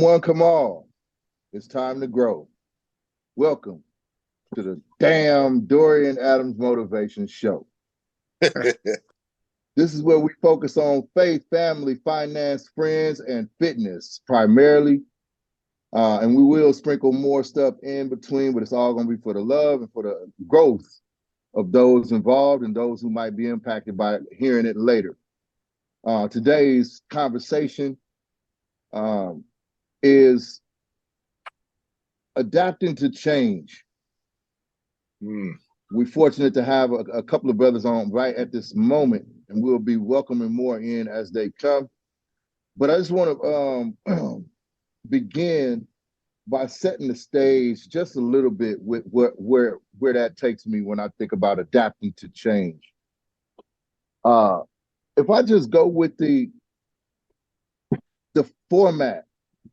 one, come on. It's time to grow. Welcome to the damn Dorian Adams Motivation Show. This is where we focus on faith, family, finance, friends, and fitness primarily. And we will sprinkle more stuff in between, but it's all going to be for the love and for the growth of those involved and those who might be impacted by hearing it later. Today's conversation is adapting to change. We're fortunate to have a couple of brothers on right at this moment, and we'll be welcoming more in as they come. But I just want to begin by setting the stage just a little bit with where that takes me when I think about adapting to change. If I just go with the format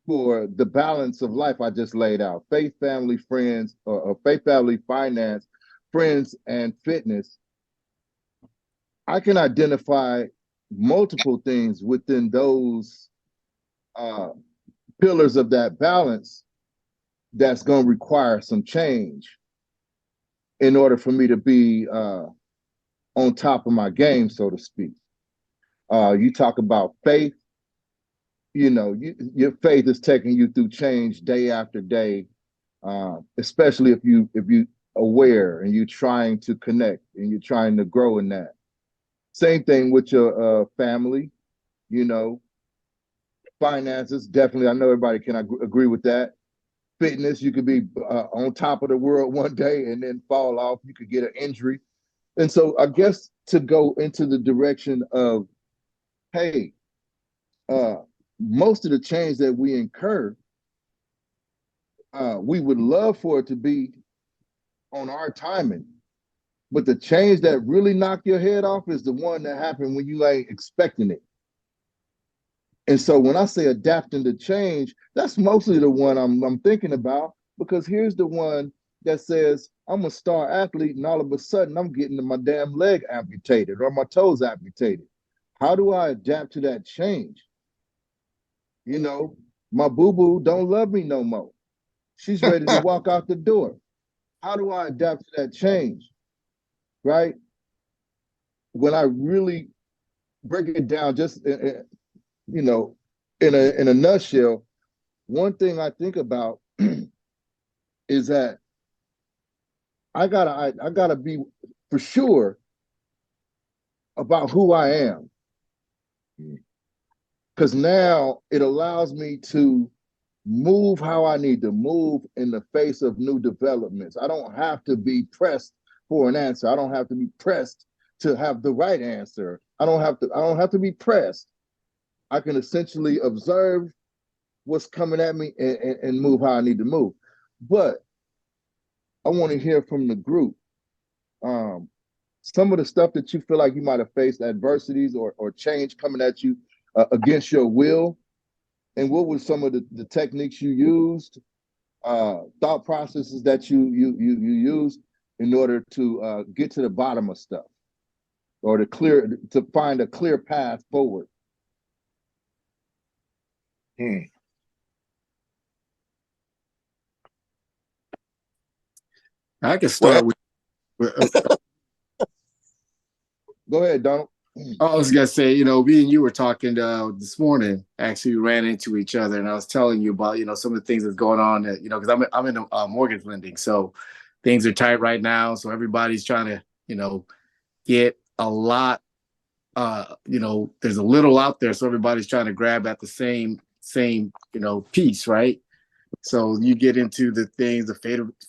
for the balance of life I just laid out, faith, family, friends, or faith, family, finance, friends, and fitness, I can identify multiple things within those pillars of that balance that's going to require some change in order for me to be on top of my game, so to speak. You talk about faith, your faith is taking you through change day after day, especially if you aware and you're trying to connect and you're trying to grow in that. Same thing with your family, finances, definitely. I know everybody can agree with that. Fitness, you could be on top of the world one day and then fall off. You could get an injury. And so I guess to go into the direction of, hey, most of the change that we incur, we would love for it to be on our timing. But the change that really knocked your head off is the one that happened when you ain't expecting it. And so when I say adapting to change, that's mostly the one I'm thinking about, because here's the one that says, I'm a star athlete and all of a sudden I'm getting my damn leg amputated or my toes amputated. How do I adapt to that change? My boo-boo don't love me no more. She's ready to walk out the door. How do I adapt to that change? Right? When I really break it down, just in a nutshell, one thing I think about is that I gotta be for sure about who I am, because now it allows me to move how I need to move in the face of new developments. I don't have to be pressed for an answer. I don't have to be pressed to have the right answer. I don't have to be pressed. I can essentially observe what's coming at me and move how I need to move. But I want to hear from the group. Some of the stuff that you feel like you might have faced adversities or change coming at you against your will, and what were some of the techniques you used, thought processes that you used in order to get to the bottom of stuff, or to find a clear path forward. I can start with. Go ahead, Donald. I was gonna say, me and you were talking this morning. Actually, we ran into each other, and I was telling you about, some of the things that's going on. Because I'm in mortgage lending, so things are tight right now. So everybody's trying to, get a lot. There's a little out there, so everybody's trying to grab at the same piece, right? So you get into the things, the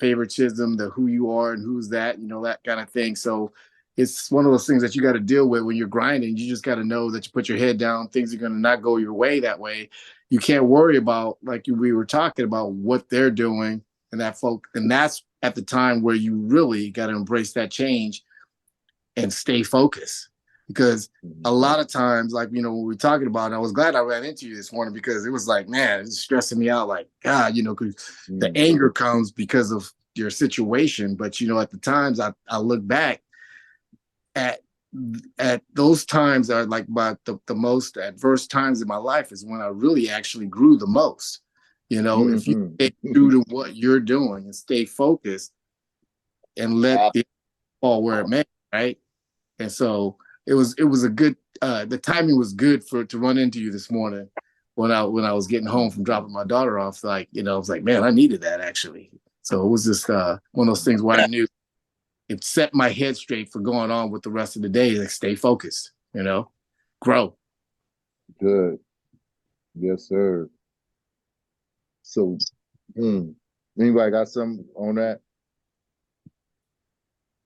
favoritism, the who you are and who's that, that kind of thing. So it's one of those things that you got to deal with when you're grinding. You just got to know that you put your head down. Things are going to not go your way that way. You can't worry about, like we were talking about, what they're doing and that's at the time where you really got to embrace that change and stay focused. Because a lot of times, like, when we're talking about it, I was glad I ran into you this morning, because it was like, man, it's stressing me out. Like, God, because the anger comes because of your situation. But, at the times I look back at those times are like the most adverse times in my life is when I really actually grew the most. You know, if you Mhm. stay true to what you're doing and stay focused and let the ball where it may, right? And so it was a good the timing was good for to run into you this morning when I was getting home from dropping my daughter off. Like, you know, I was like, man, I needed that actually. So it was just one of those things where I knew it set my head straight for going on with the rest of the day. Like, stay focused, you know, grow. Good. Yes, sir. So, anybody got something on that?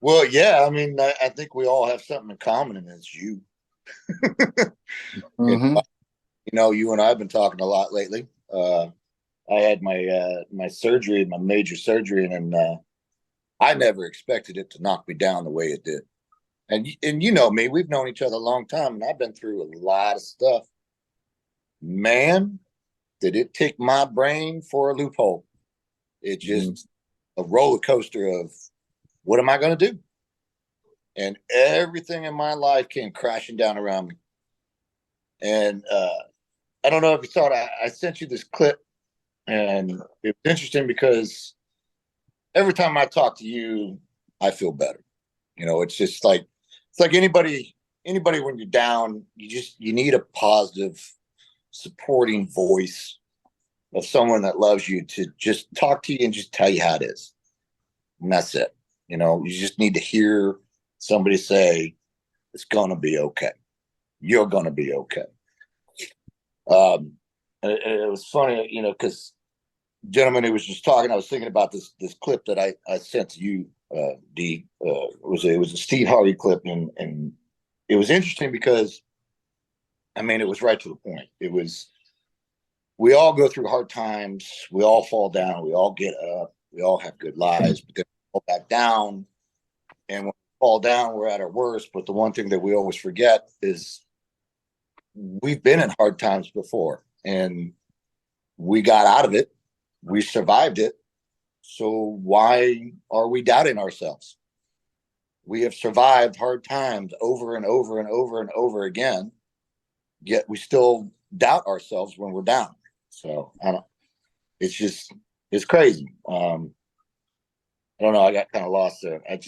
Well, yeah, I mean, I think we all have something in common, and it's you. Mm-hmm. You know, you and I have been talking a lot lately. I had my surgery, my major surgery, and I never expected it to knock me down the way it did. And you know me, we've known each other a long time, and I've been through a lot of stuff. Man, did it tick my brain for a loophole? It just a roller coaster of what am I going to do? And everything in my life came crashing down around me. And I don't know if you saw it. I sent you this clip, and it was interesting because every time I talk to you, I feel better. You know, it's like anybody when you're down, you need a positive, supporting voice of someone that loves you to just talk to you and just tell you how it is. And that's it. You know, you just need to hear somebody say, it's gonna be okay. You're gonna be okay. It was funny, you know, because gentleman who was just talking, I was thinking about this clip that I sent to you, D. It was a Steve Harvey clip, and it was interesting because I mean it was right to the point. It was we all go through hard times, we all fall down, we all get up, we all have good lives, but then we fall back down, and when we fall down, we're at our worst. But the one thing that we always forget is we've been in hard times before, and we got out of it. We survived it. So why are we doubting ourselves? We have survived hard times over and over and over and over again, yet we still doubt ourselves when we're down. So I don't. It's crazy. I don't know. I got kind of lost there. I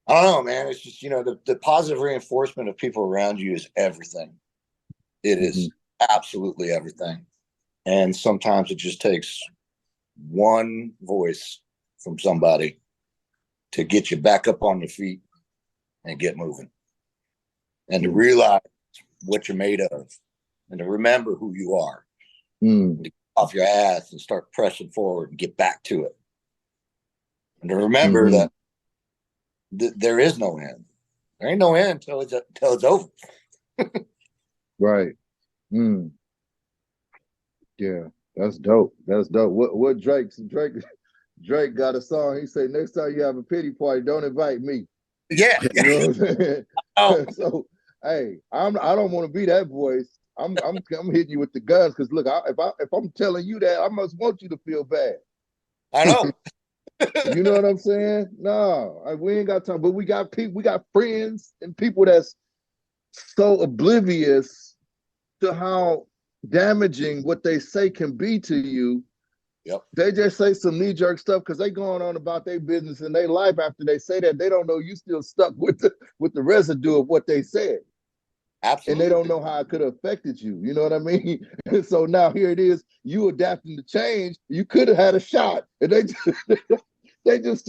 don't know, man. It's just, you know, the positive reinforcement of people around you is everything. It is absolutely everything. And sometimes it just takes one voice from somebody to get you back up on your feet and get moving, and to realize what you're made of, and to remember who you are, and to get off your ass and start pressing forward and get back to it, and to remember that there is no end. There ain't no end until it's over. Right. Yeah, that's dope. That's dope. What Drake got a song. He said, next time you have a pity party, don't invite me. Yeah. You know what I'm saying? Oh. So, hey, I don't want to be that voice. I'm hitting you with the guns because look, if I'm telling you that, I must want you to feel bad. I know. You know what I'm saying? No, we ain't got time. But we got people, we got friends and people that's so oblivious to how damaging what they say can be to you. Yep. They just say some knee-jerk stuff because they going on about their business and their life. After they say that, they don't know you still stuck with the residue of what they said. Absolutely. And they don't know how it could have affected you. You know what I mean? And so now here it is, you adapting to change. You could have had a shot, and they just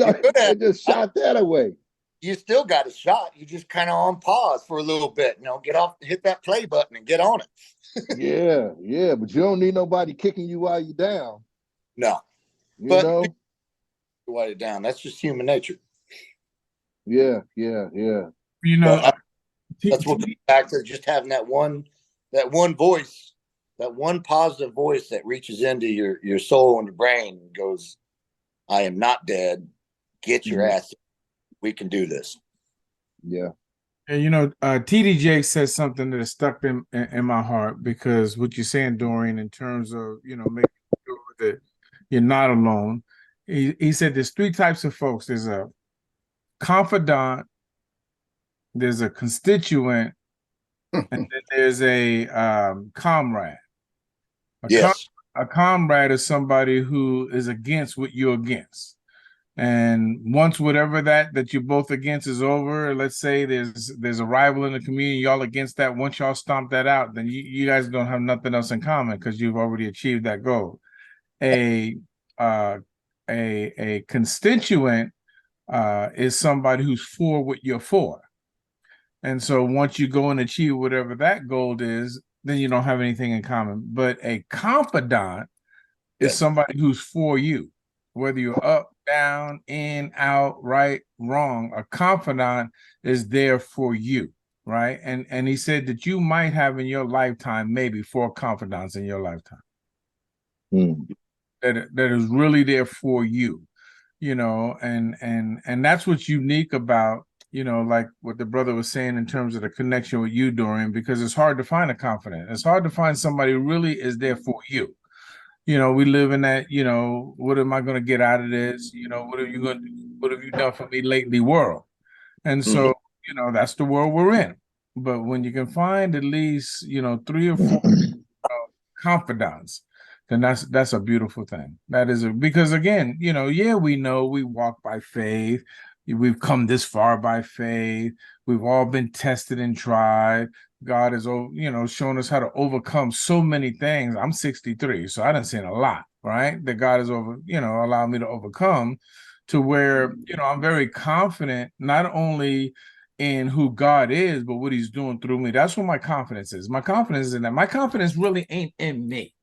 shot that away. You still got a shot. You just kind of on pause for a little bit. You know, get off, hit that play button, and get on it. Yeah, but you don't need nobody kicking you while you're down. No, you know, while you're down. That's just human nature. Yeah. You know, that's what comes back to just having that one voice, that one positive voice that reaches into your soul and your brain and goes, I am not dead. Get your ass. We can do this. Yeah. And you know, TD Jakes said something that has stuck in my heart, because what you're saying, Dorian, in terms of, you know, making sure that you're not alone. He said there's three types of folks. There's a confidant, there's a constituent, and then there's a comrade. Yes. a comrade is somebody who is against what you're against. And once whatever that you're both against is over, let's say there's a rival in the community, y'all against that. Once y'all stomp that out, then you guys don't have nothing else in common because you've already achieved that goal. A uh, a constituent is somebody who's for what you're for. And so once you go and achieve whatever that goal is, then you don't have anything in common. But a confidant is somebody who's for you, whether you're up, down, in, out, right, wrong. A confidant is there for you, right? And he said that you might have in your lifetime maybe 4 confidants in your lifetime that is really there for you, and that's what's unique about, like what the brother was saying in terms of the connection with you, Dorian, because it's hard to find a confidant. It's hard to find somebody who really is there for you. We live in that, what am I going to get out of this? What have you done for me lately world? And so, that's the world we're in. But when you can find at least, 3 or 4 confidants, then that's a beautiful thing. That is because again, we know we walk by faith. We've come this far by faith. We've all been tested and tried. God has, shown us how to overcome so many things. I'm 63, so I done seen a lot, right? That God has allowed me to overcome to where, I'm very confident, not only in who God is, but what he's doing through me. That's what my confidence is. My confidence is in that. My confidence really ain't in me.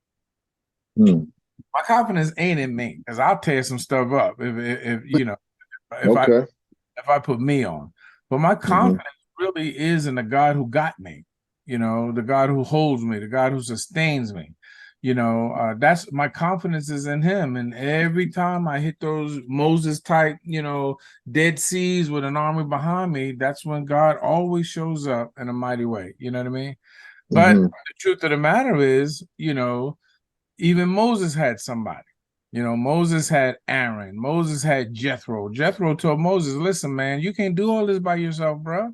My confidence ain't in me, because I'll tear some stuff up if I put me on. But my confidence really is in the God who got me, the God who holds me, the God who sustains me. That's my confidence is in him. And every time I hit those Moses type, Dead Seas with an army behind me, that's when God always shows up in a mighty way. You know what I mean? But the truth of the matter is, even Moses had somebody. Moses had Aaron. Moses had Jethro. Jethro told Moses, listen, man, you can't do all this by yourself, bro.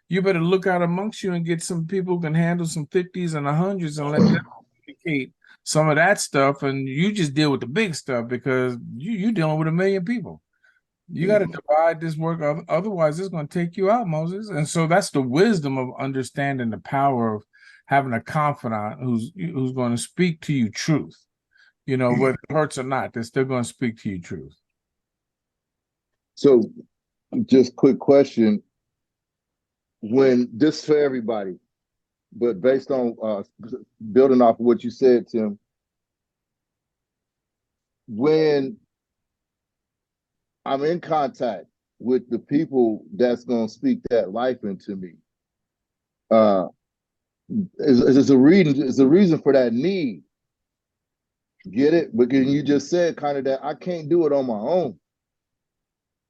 You better look out amongst you and get some people who can handle some 50s and 100s and let them communicate some of that stuff. And you just deal with the big stuff, because you're dealing with 1 million people. You got to divide this work. Otherwise, it's going to take you out, Moses. And so that's the wisdom of understanding the power of having a confidant who's going to speak to you truth. Whether it hurts or not, they're still going to speak to you truth. So, just quick question. When this for everybody, but based on building off of what you said, Tim, when I'm in contact with the people that's going to speak that life into me, is a reason for that need. Get it? Because you just said kind of that I can't do it on my own,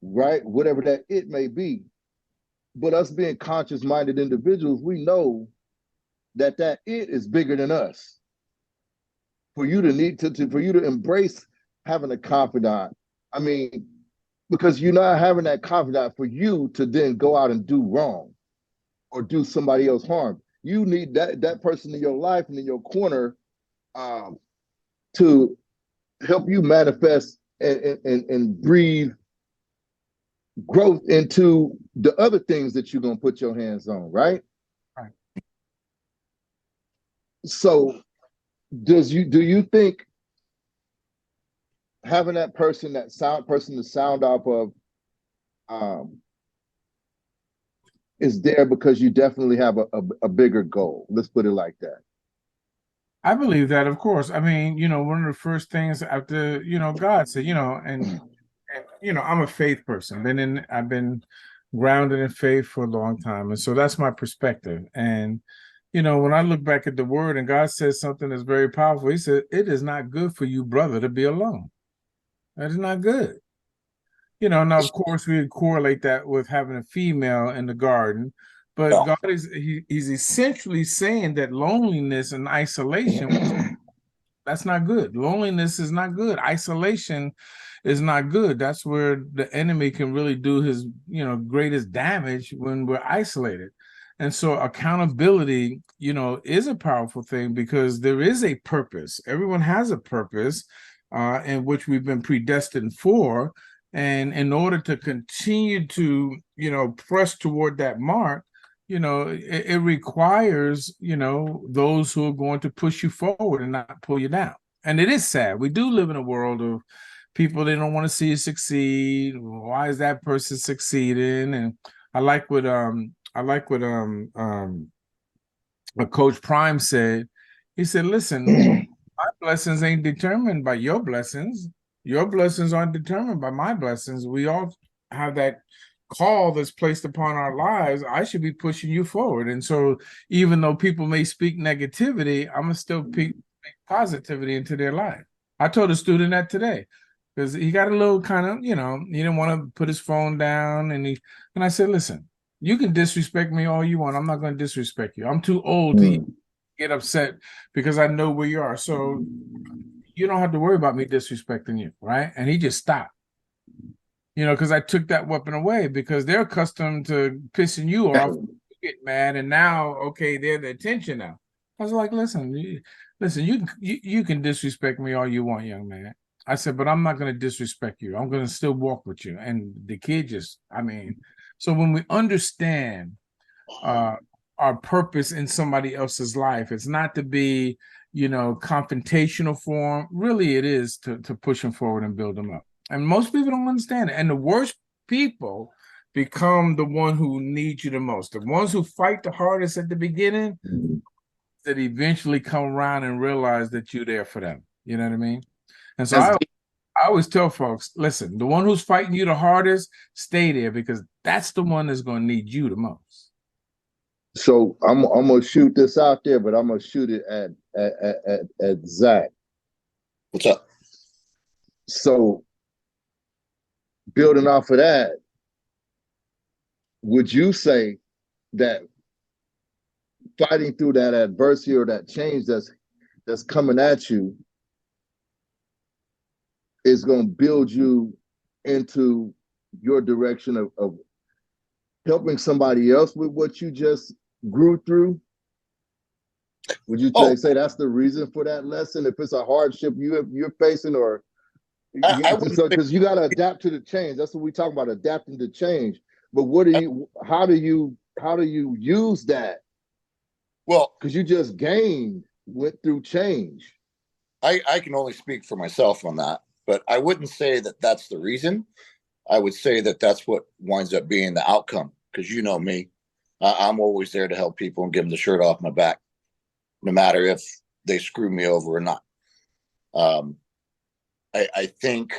right? Whatever that it may be. But us being conscious-minded individuals, we know that it is bigger than us. For you to for you to embrace having a confidant, I mean, because you're not having that confidant for you to then go out and do wrong or do somebody else harm. You need that person in your life and in your corner to help you manifest and breathe growth into the other things that you're going to put your hands on, right? Right. So do you think having that person, to sound off of is there because you definitely have a bigger goal? Let's put it like that. I believe that, of course. I mean, one of the first things after, God said, and I'm a faith person. I've been grounded in faith for a long time. And so that's my perspective. And, when I look back at the word and God says something that's very powerful, he said, it is not good for you, brother, to be alone. That is not good. Now, of course, we correlate that with having a female in the garden. But God he's essentially saying that loneliness and isolation, that's not good. Loneliness is not good. Isolation is not good. That's where the enemy can really do his, greatest damage, when we're isolated. And so accountability, you know, is a powerful thing because there is a purpose. Everyone has a purpose in which we've been predestined for. And in order to continue to, you know, press toward that mark, you know, it requires, you know, those who are going to push you forward and not pull you down. And it is sad. We do live in a world of people, they don't want to see you succeed. Why is that person succeeding? And I like what Coach Prime said. He said, listen, my blessings ain't determined by your blessings. Your blessings aren't determined by my blessings. We all have that call that's placed upon our lives. I should be pushing you forward. And so even though people may speak negativity, I'm gonna still speak positivity into their life. I told a student that today because he got a little kind of, you know, he didn't want to put his phone down, and I said, listen, you can disrespect me all you want. I'm not going to disrespect you. I'm too old to get upset because I know where you are. So you don't have to worry about me disrespecting you, right? And he just stopped. You know, because I took that weapon away because they're accustomed to pissing you off, you get mad, and now, okay, they're the attention now. I was like, listen, you can disrespect me all you want, young man. I said, but I'm not going to disrespect you. I'm going to still walk with you. And the kid just, I mean, so when we understand our purpose in somebody else's life, it's not to be, you know, confrontational for them. Really, it is to push them forward and build them up. And most people don't understand it. And the worst people become the one who need you the most. The ones who fight the hardest at the beginning that eventually come around and realize that you're there for them. You know what I mean? And so I always tell folks, listen, the one who's fighting you the hardest, stay there because that's the one that's going to need you the most. So I'm gonna shoot this out there, but I'm gonna shoot it at Zach. What's up? So building off of that, would you say that fighting through that adversity or that change that's coming at you is going to build you into your direction of helping somebody else with what you just grew through? Would you say that's the reason for that lesson? If it's a hardship you're facing, or because you got to adapt to the change. That's what we talk about, adapting to change. But how do you use that? Well, because you just went through change. I can only speak for myself on that, but I wouldn't say that that's the reason. I would say that that's what winds up being the outcome. Because you know me, I'm always there to help people and give them the shirt off my back, no matter if they screw me over or not. I think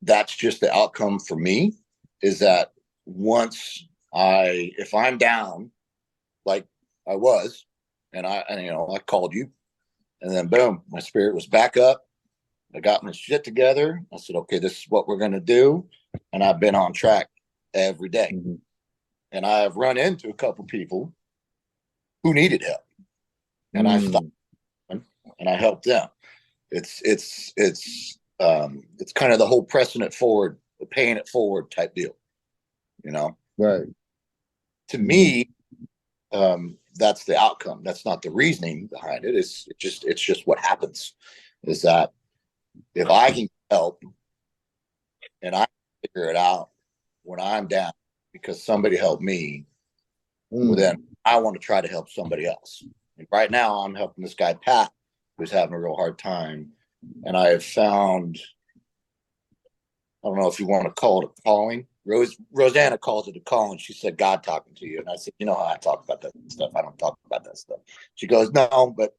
that's just the outcome for me, is that if I'm down, like I was, and I called you, and then boom, my spirit was back up. I got my shit together. I said, okay, this is what we're going to do. And I've been on track every day. Mm-hmm. And I have run into a couple people who needed help. And I stopped and I helped them. It's kind of the whole pressing it forward, paying it forward type deal, you know? Right. To me, that's the outcome. That's not the reasoning behind it. It's just what happens is that if I can help and I figure it out when I'm down because somebody helped me, well, then I want to try to help somebody else. And right now I'm helping this guy, Pat, who's having a real hard time. And I have found, I don't know if you want to call it a calling. Rosanna calls it a calling. She said, God talking to you. And I said, you know how I talk about that stuff. I don't talk about that stuff. She goes, no, but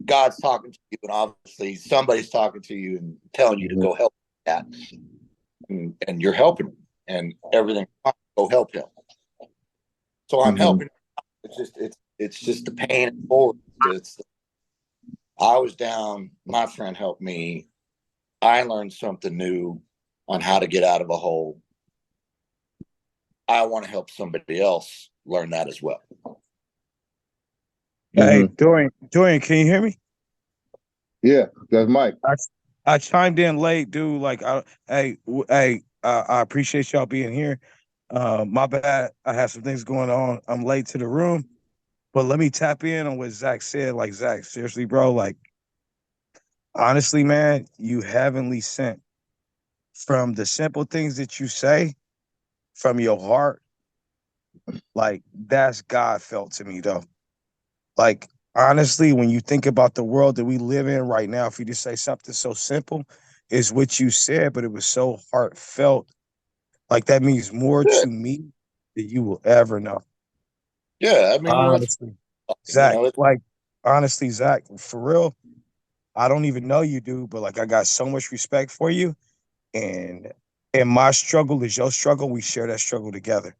God's talking to you, and obviously somebody's talking to you and telling you to go help that, and you're helping him, and everything. Go help him. So I'm helping. It's just the paying it forward. I was down. My friend helped me. I learned something new on how to get out of a hole. I want to help somebody else learn that as well. Hey, Dorian, can you hear me? Yeah, that's Mike. I chimed in late, dude. Like, I appreciate y'all being here. My bad. I have some things going on. I'm late to the room, but let me tap in on what Zach said. Like, Zach, seriously, bro, like, honestly, man, you heavenly sent from the simple things that you say from your heart. Like, that's God felt to me, though. Like, honestly, when you think about the world that we live in right now, if you just say something so simple, is what you said, but it was so heartfelt. Like, that means more Yeah, to me than you will ever know. yeah. I mean, that's Honestly, you Zach, know. like, honestly, Zach, for real, I don't even know you, dude, but like, I got so much respect for you. And my struggle is your struggle. We share that struggle together.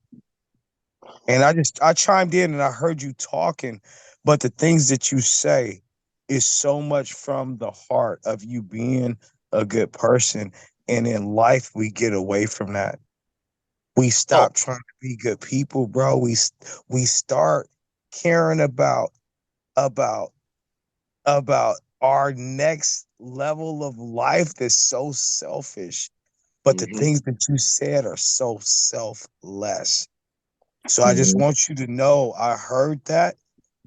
And I chimed in and I heard you talking, but the things that you say is so much from the heart of you being a good person. And in life, we get away from that. We Oh, stop trying to be good people, bro. We start caring about about our next level of life that's so selfish. But the hmm things that you said are so selfless. So I just Mhm. want you to know I heard that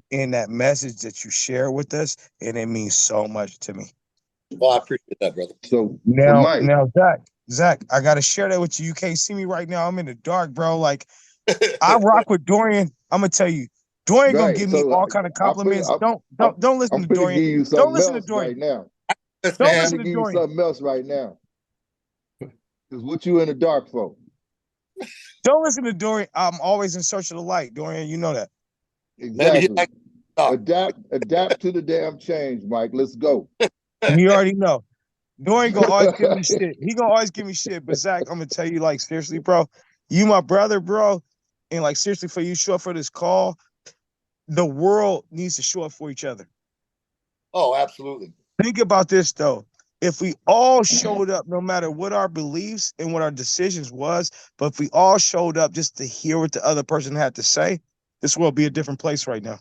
in that message that you share with us, and it means so much to me. well, I appreciate that, brother. So Now, Mike, now, Zach, I gotta share that with you. You can't see me right now. I'm in the dark, bro. Like I rock with Dorian. I'm gonna tell you, Dorian gonna right? give me So all kind of I'm finna, compliments. Don't I'm, don't don't listen I'm to finna Dorian. give you Don't something listen to else Dorian. right now. Yes, Don't I'm man. listen finna to give you Dorian. something else right now. Cause what you in the dark for? Don't listen to Dorian. I'm always in search of the light, Dorian. You know that. Maybe he Exactly. likes to talk. Adapt to the damn change, Mike. Let's go. You already know. Dorian gonna always give me shit. He gonna always give me shit. But Zach, I'm gonna tell you, like, seriously, bro, you my brother, bro. And like seriously, for you show up for this call, the world needs to show up for each other. Oh, absolutely. Think about this though. If we all showed up, no matter what our beliefs and what our decisions was, but if we all showed up just to hear what the other person had to say, this world would be a different place right now.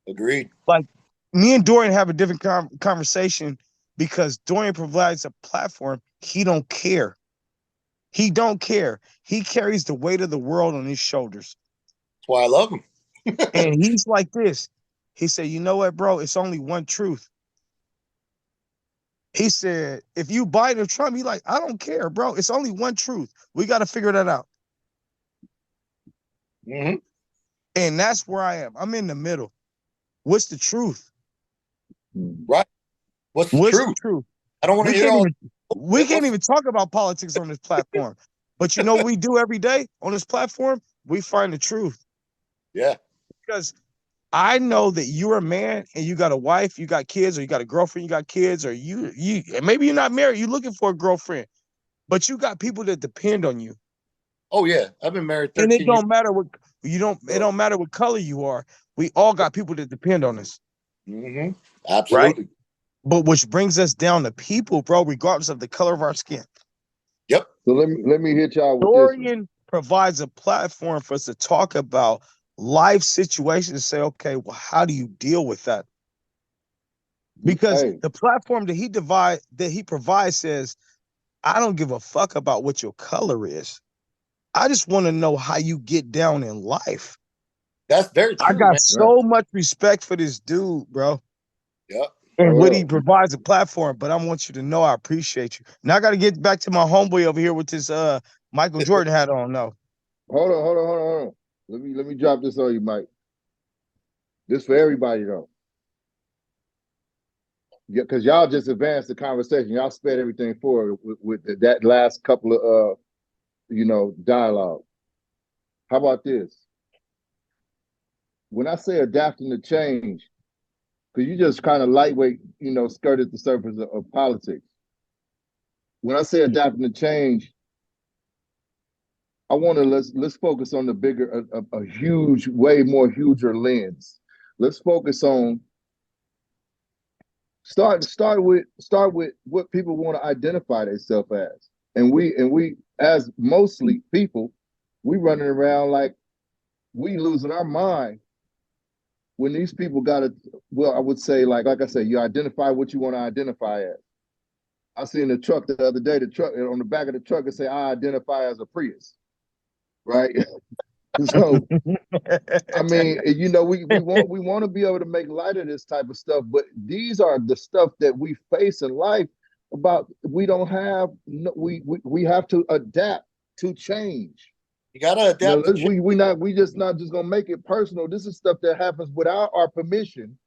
Agreed. Like me and Dorian have a different conversation because Dorian provides a platform. He don't care. He don't care. He carries the weight of the world on his shoulders. That's why I love him. And he's like this. He said, you know what, bro? It's only one truth. He said, if you Biden or Trump, he like, I don't care, bro. It's only one truth. We got to figure that out. hmm And that's where I am. I'm in the middle. What's the truth? Right. What's the What's the truth? truth? I don't want to We hear can't all even we that. can't What's even talk about politics on this platform. But you know what we do every day on this platform? We find the truth. yeah. Because I know that you're a man and you got a wife, you got kids, or you got a girlfriend, you got kids, or you and maybe you're not married, you're looking for a girlfriend, but you got people that depend on you. Oh yeah. I've been married And it 13 years. don't matter what it don't matter what color you are. We all got people that depend on us, hmm right? Absolutely. But which brings us down to people, bro, regardless of the color of our skin. Yep. So let me hit y'all with this one. Dorian provides a platform for us to talk about life situations and say, okay, well, how do you deal with that? Because Hey, the platform that he provides says, I don't give a fuck about what your color is. I just want to know how you get down in life. That's very I true, got man. right. so much respect for this dude, bro, Yep. and Hold what he up. provides a platform. But I want you to know I appreciate you. Now I got to get back to my homeboy over here with this Michael Jordan hat on. No, Hold on. Let me drop this on you, Mike. This for everybody though. Yeah, because y'all just advanced the conversation. Y'all sped everything forward with that last couple of dialogue. How about this? When I say adapting to change, because you just kind of lightweight, skirted the surface of politics. When I say adapting to change, I want to let's focus on the bigger, a huge, way more huger lens. Let's focus on start with what people want to identify themselves as, and we as mostly people, we running around like we losing our mind when these people got to. Well, I would say like I said, you identify what you want to identify as. I seen the truck the other day. The truck on the back of the truck it say I identify as a Prius. right? So I mean, you know, we want to be able to make light of this type of stuff, but these are the stuff that we face in life. About we don't have no, we have to adapt to change. You gotta You know, adapt to change. we just not just gonna make it personal. This is stuff that happens without our permission,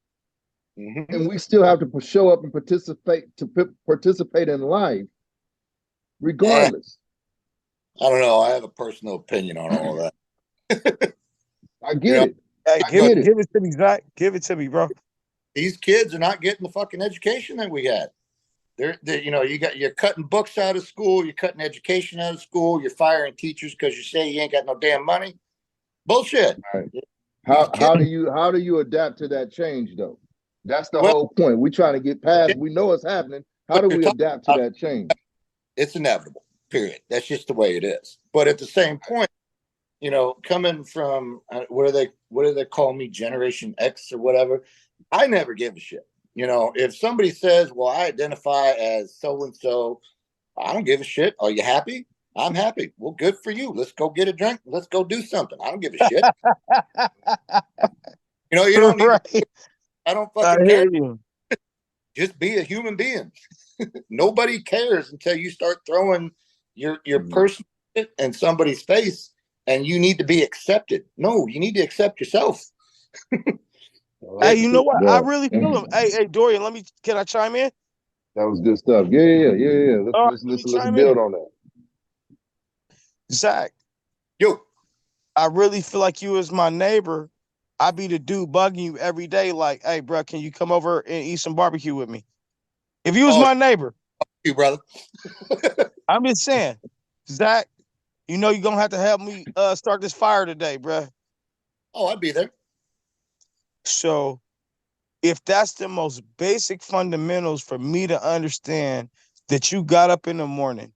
Mhm. and we still have to show up and participate in life, regardless. I don't know. I have a personal opinion on all that. I You get know, it. Hey, I get it. give it to me, Zach. Give it to me, bro. these kids are not getting the fucking education that we had. You know, you're cutting books out of school, you're cutting education out of school, you're firing teachers because you say you ain't got no damn money. Bullshit. Right. These How kids, do you adapt to that change though? That's the well, whole point. We trying to get past. We know it's happening. How what do you're we talking adapt to about, that change? it's inevitable. Period. That's just the way it is. But at the same point, you know, coming from what do they call me, Generation X or whatever? I never give a shit. You know, if somebody says, "Well, I identify as so and so," I don't give a shit. Are you happy? I'm happy. Well, good for you. Let's go get a drink. Let's go do something. I don't give a shit. You know, you don't need. Right. I don't I fucking hear care. you. Just be a human being. Nobody cares until you start throwing your Mhm. personal shit in somebody's face, and you need to be accepted. No, you need to accept yourself. Hey, you know what? I Right. really feel him. Hey, Dorian, can I chime in? That was good stuff. Yeah. All right, let me Let's chime build in. on that. Zach, Yo, I really feel like you as my neighbor. I be the dude bugging you every day, like, hey, bro, can you come over and eat some barbecue with me? If you was oh, my neighbor, you brother. I'm just saying, Zach, you know you're gonna have to help me start this fire today, bro. Oh, I'd be there. So if that's the most basic fundamentals for me to understand that you got up in the morning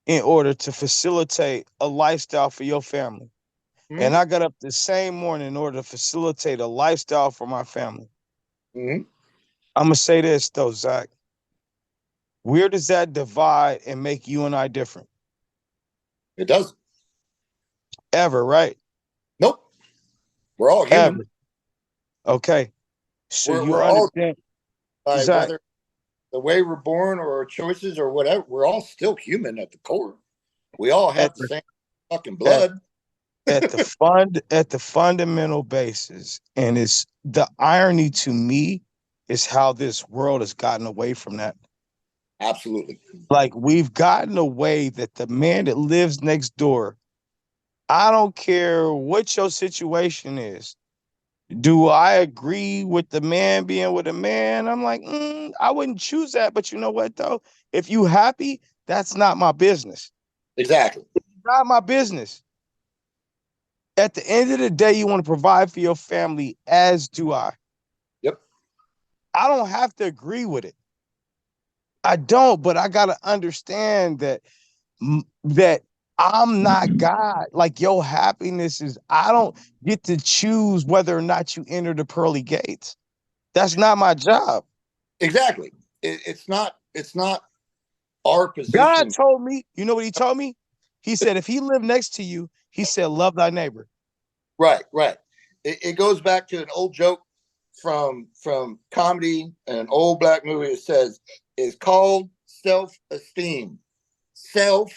in order to facilitate a lifestyle for your family. Mm-hmm. And I got up the same morning in order to facilitate a lifestyle for my family. Mm-hmm. I'm gonna say this though, Zach. Where does that divide and make you and I different? It doesn't. Ever, right? Nope. We're all human. Ever. Okay. So you We're all understand, by Zach, whether the way we're born or our choices or whatever. We're all still human at the core. We all at have the the same fucking at, blood. at the fundamental basis, and it's the irony to me is how this world has gotten away from that. Absolutely. Like we've gotten away that the man that lives next door, I don't care what your situation is. Do I agree with the man being with a man? I'm like, I wouldn't choose that. But you know what though? If you happy, that's not my business. Exactly. Not my business. At the end of the day, you want to provide for your family, as do I. Yep. I don't have to agree with it. I don't, but I gotta understand that I'm not God. Like your happiness is, I don't get to choose whether or not you enter the pearly gates. That's not my job. Exactly. It's not. It's not our God position. told me, you know what he told me? He said, if he lived next to you, he said, love thy neighbor. Right. Right. It goes back to an old joke from comedy, an old black movie. It says it's called self-esteem. Self,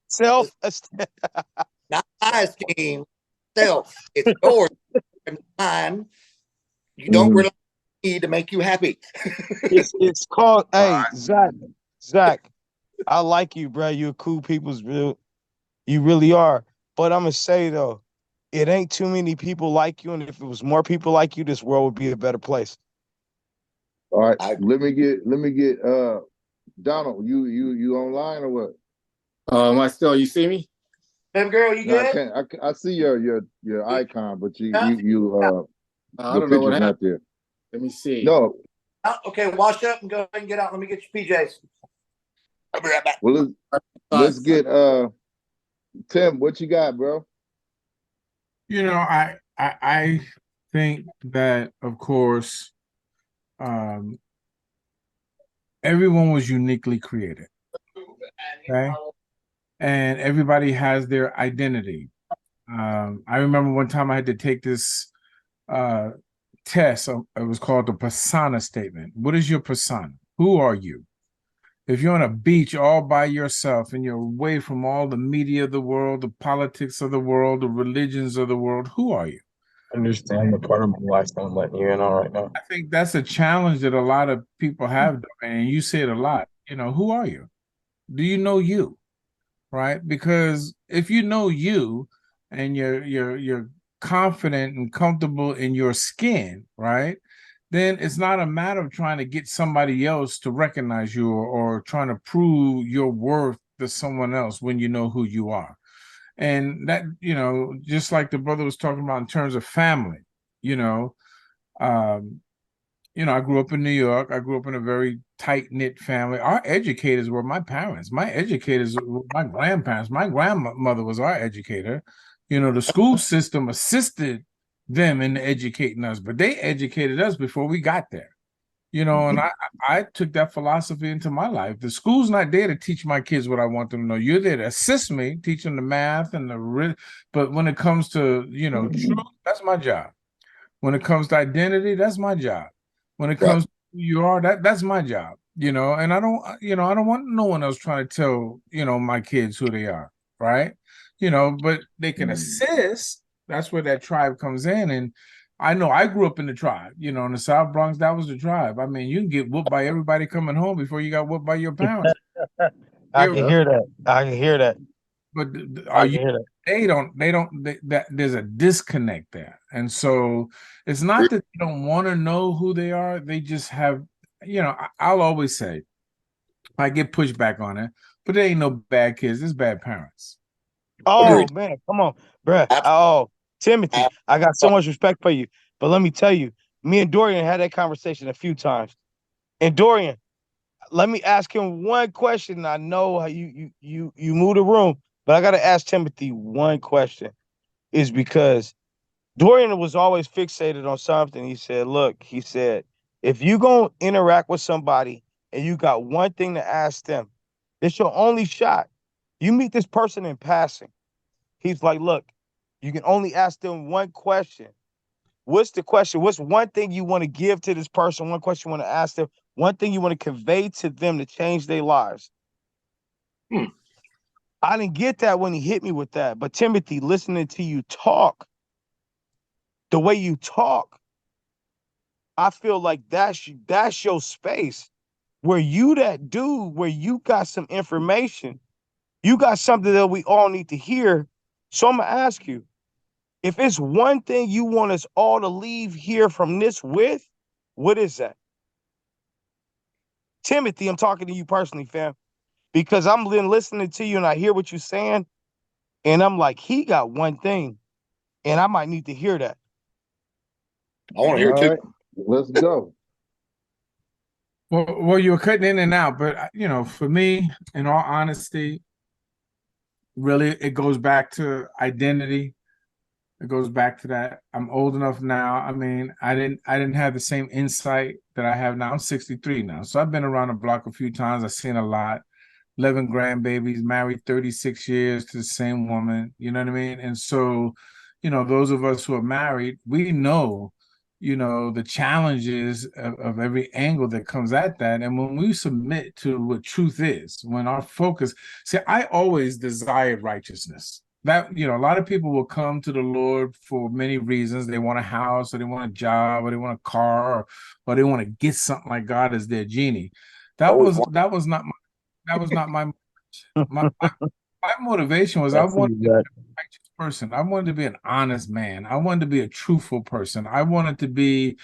Self, not my esteem. Self. It's yours and mine. You don't Mhm. rely on me to make you happy. it's called, hey, Right. Zach, I like you, bro. You're cool people's real. You really are. But I'm gonna say though, it ain't too many people like you, and if it was more people like you, this world would be a better place. All right. I Let me get Donald. You online or what? I still, you see me? Baby girl, you No, I good? can't. I see your icon, but Huh? I your don't know what picture's happened. not there. Let me see. No. Okay, wash up and go ahead and get out. Let me get your PJs. I'll be right back. Well, let's get Tim. What you got, bro? You know, I think that of course, um, everyone was uniquely created, okay, and everybody has their identity. I remember one time I had to take this test. It was called the persona statement. What is your persona? Who are you? If you're on a beach all by yourself and you're away from all the media of the world, the politics of the world, the religions of the world, who are you? Understand the part of my life I'm letting you in on right now. I think that's a challenge that a lot of people have, and you say it a lot. You know, who are you? Do you know you? Right? Because if you know you and you're confident and comfortable in your skin, right? Then it's not a matter of trying to get somebody else to recognize you or trying to prove your worth to someone else when you know who you are. And that, just like the brother was talking about in terms of family, you know, um, I grew up in New York. I grew up in a very tight-knit family. Our educators were my parents. My educators were my grandparents. My grandmother was our educator. The school system assisted them in educating us, but they educated us before we got there. And I took that philosophy into my life. The school's not there to teach my kids what I want them to know. You're there to assist me, teach them the math and but when it comes to, truth, that's my job. When it comes to identity, that's my job. When it comes to who you are, that's my job, and I don't want no one else trying to tell, my kids who they are, right? But they can assist. That's where that tribe comes in. And I know I grew up in the tribe, in the South Bronx, that was the tribe. I mean, you can get whooped by everybody coming home before you got whooped by your parents. I can hear that. I can hear that. But they don't, there's a disconnect there. And so it's not that they don't want to know who they are. They just have, I'll always say, I get pushback on it, but there ain't no bad kids. There's bad parents. Oh, man, come on, bruh. Oh, Timothy, I got so much respect for you. But let me tell you, me and Dorian had that conversation a few times. And Dorian, let me ask him one question. I know how you move the room, but I got to ask Timothy one question. Is because Dorian was always fixated on something. He said, look, if you going to interact with somebody and you got one thing to ask them, it's your only shot. You meet this person in passing. He's like, look, you can only ask them one question. What's the question? What's one thing you want to give to this person? One question you want to ask them? One thing you want to convey to them to change their lives? I didn't get that when he hit me with that. But Timothy, listening to you talk, the way you talk, I feel like that's your space where you that dude, where you got some information, you got something that we all need to hear. So I'm going to ask you, if it's one thing you want us all to leave here from this with, what is that? Timothy, I'm talking to you personally, fam, because I'm listening to you and I hear what you're saying. And I'm like, he got one thing and I might need to hear that. I want to hear too. Right, let's go. Well, you were cutting in and out, but for me, in all honesty, really, it goes back to identity. It goes back to that. I'm old enough now. I mean, I didn't have the same insight that I have now. I'm 63 now, so I've been around the block a few times. I've seen a lot. 11 grandbabies, married 36 years to the same woman. You know what I mean? And so, those of us who are married, we know, the challenges of every angle that comes at that. And when we submit to what truth is, when our focus, see, I always desired righteousness. That, a lot of people will come to the Lord for many reasons. They want a house, or they want a job, or they want a car, or they want to get something like God as their genie. That was not my motivation was I wanted to be a righteous person. I wanted to be an honest man. I wanted to be a truthful person. I wanted to be,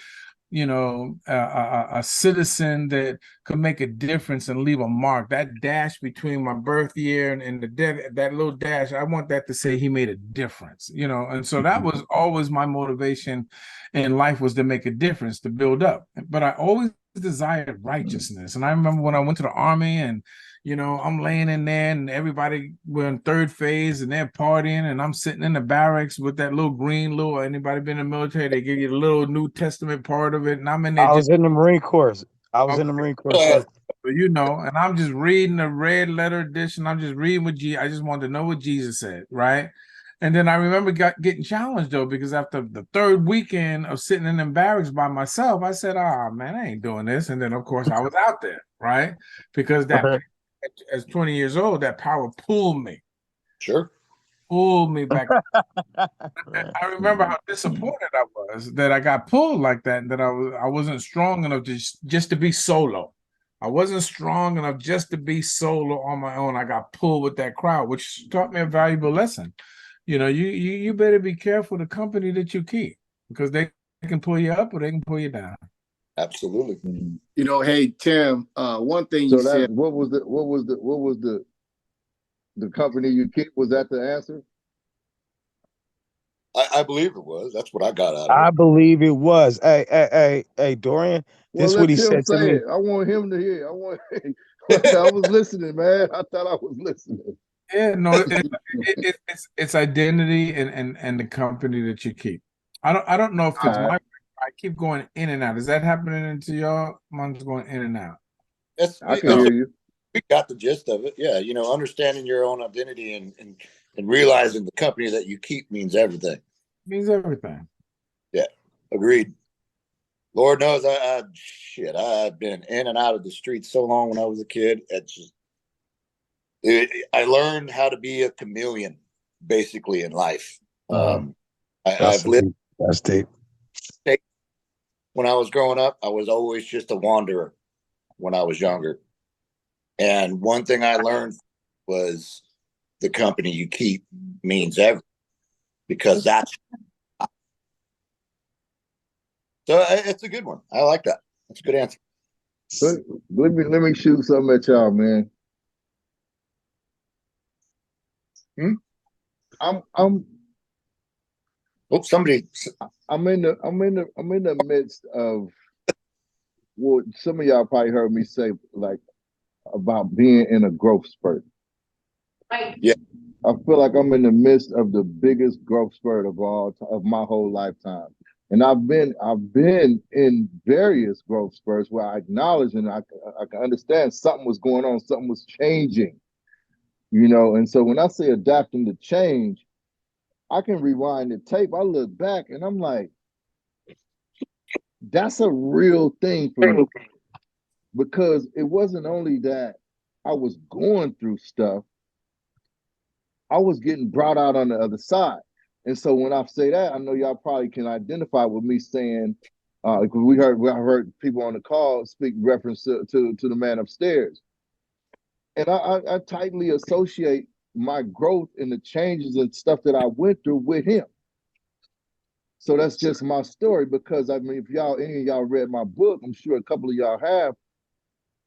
a citizen that could make a difference and leave a mark. That dash between my birth year and that little dash, I want that to say he made a difference, and so that was always my motivation in life, was to make a difference, to build up. But I always desired righteousness. And I remember when I went to the army and I'm laying in there and everybody were in third phase and they're partying and I'm sitting in the barracks with that little green anybody been in the military, they give you the little New Testament part of it. And I'm in there. I was in the Marine Corps. In the Marine Corps. And I'm just reading the red letter edition. I'm just reading I just wanted to know what Jesus said, right? And then I remember getting challenged though, because after the third weekend of sitting in them barracks by myself, I said, "Oh man, I ain't doing this." And then of course I was out there, right? Because that Right. as 20 years old, that power Sure. pulled me back. Right. I remember how disappointed I was that I got pulled like that, and that I wasn't strong enough to just to be solo. I wasn't strong enough just to be solo on my own. I got pulled with that crowd, which taught me a valuable lesson. You know, you better be careful the company that you keep, because they can pull you up or they can pull you down. Absolutely. You know, hey Tim, one thing you So that's said. the company you keep? Was that the answer? I believe it was. That's what I got out of I it. believe it was. Hey, Dorian, Well, this is what let he Tim said to say me. it. I want him to hear. I want. I was listening, man. I thought I was listening. Yeah, no, it's identity and the company that you keep. I don't know if it's All right. my. I keep going in and out. Is that happening into y'all? Mine's going in and out. I can It's hear you. we got the gist of it. Yeah, understanding your own identity and realizing the company that you keep means everything. Means everything. Yeah, agreed. Lord knows, I've been in and out of the streets so long when I was a kid. I learned how to be a chameleon, basically in life. I've lived That's deep. when I was growing up. I was always just a wanderer when I was younger. And one thing I learned was the company you keep means everything, because that's so it's a good one. I like that. That's a good answer. Let me shoot something at y'all, man. I'm Oh, somebody. I'm in the midst of what some of y'all probably heard me say, like, about being in a growth spurt. Yeah. I feel like I'm in the midst of the biggest growth spurt of my whole lifetime. And I've been in various growth spurts where I acknowledge and I can understand something was going on, something was changing, And so when I say adapting to change, I can rewind the tape. I look back and I'm like, that's a real thing for me, because it wasn't only that I was going through stuff, I was getting brought out on the other side. And so when I say that, I know y'all probably can identify with me saying, because I heard people on the call speak reference to the man upstairs. And I tightly associate my growth and the changes and stuff that I went through with him. So that's just my story, because I mean, if any of y'all read my book, I'm sure a couple of y'all have,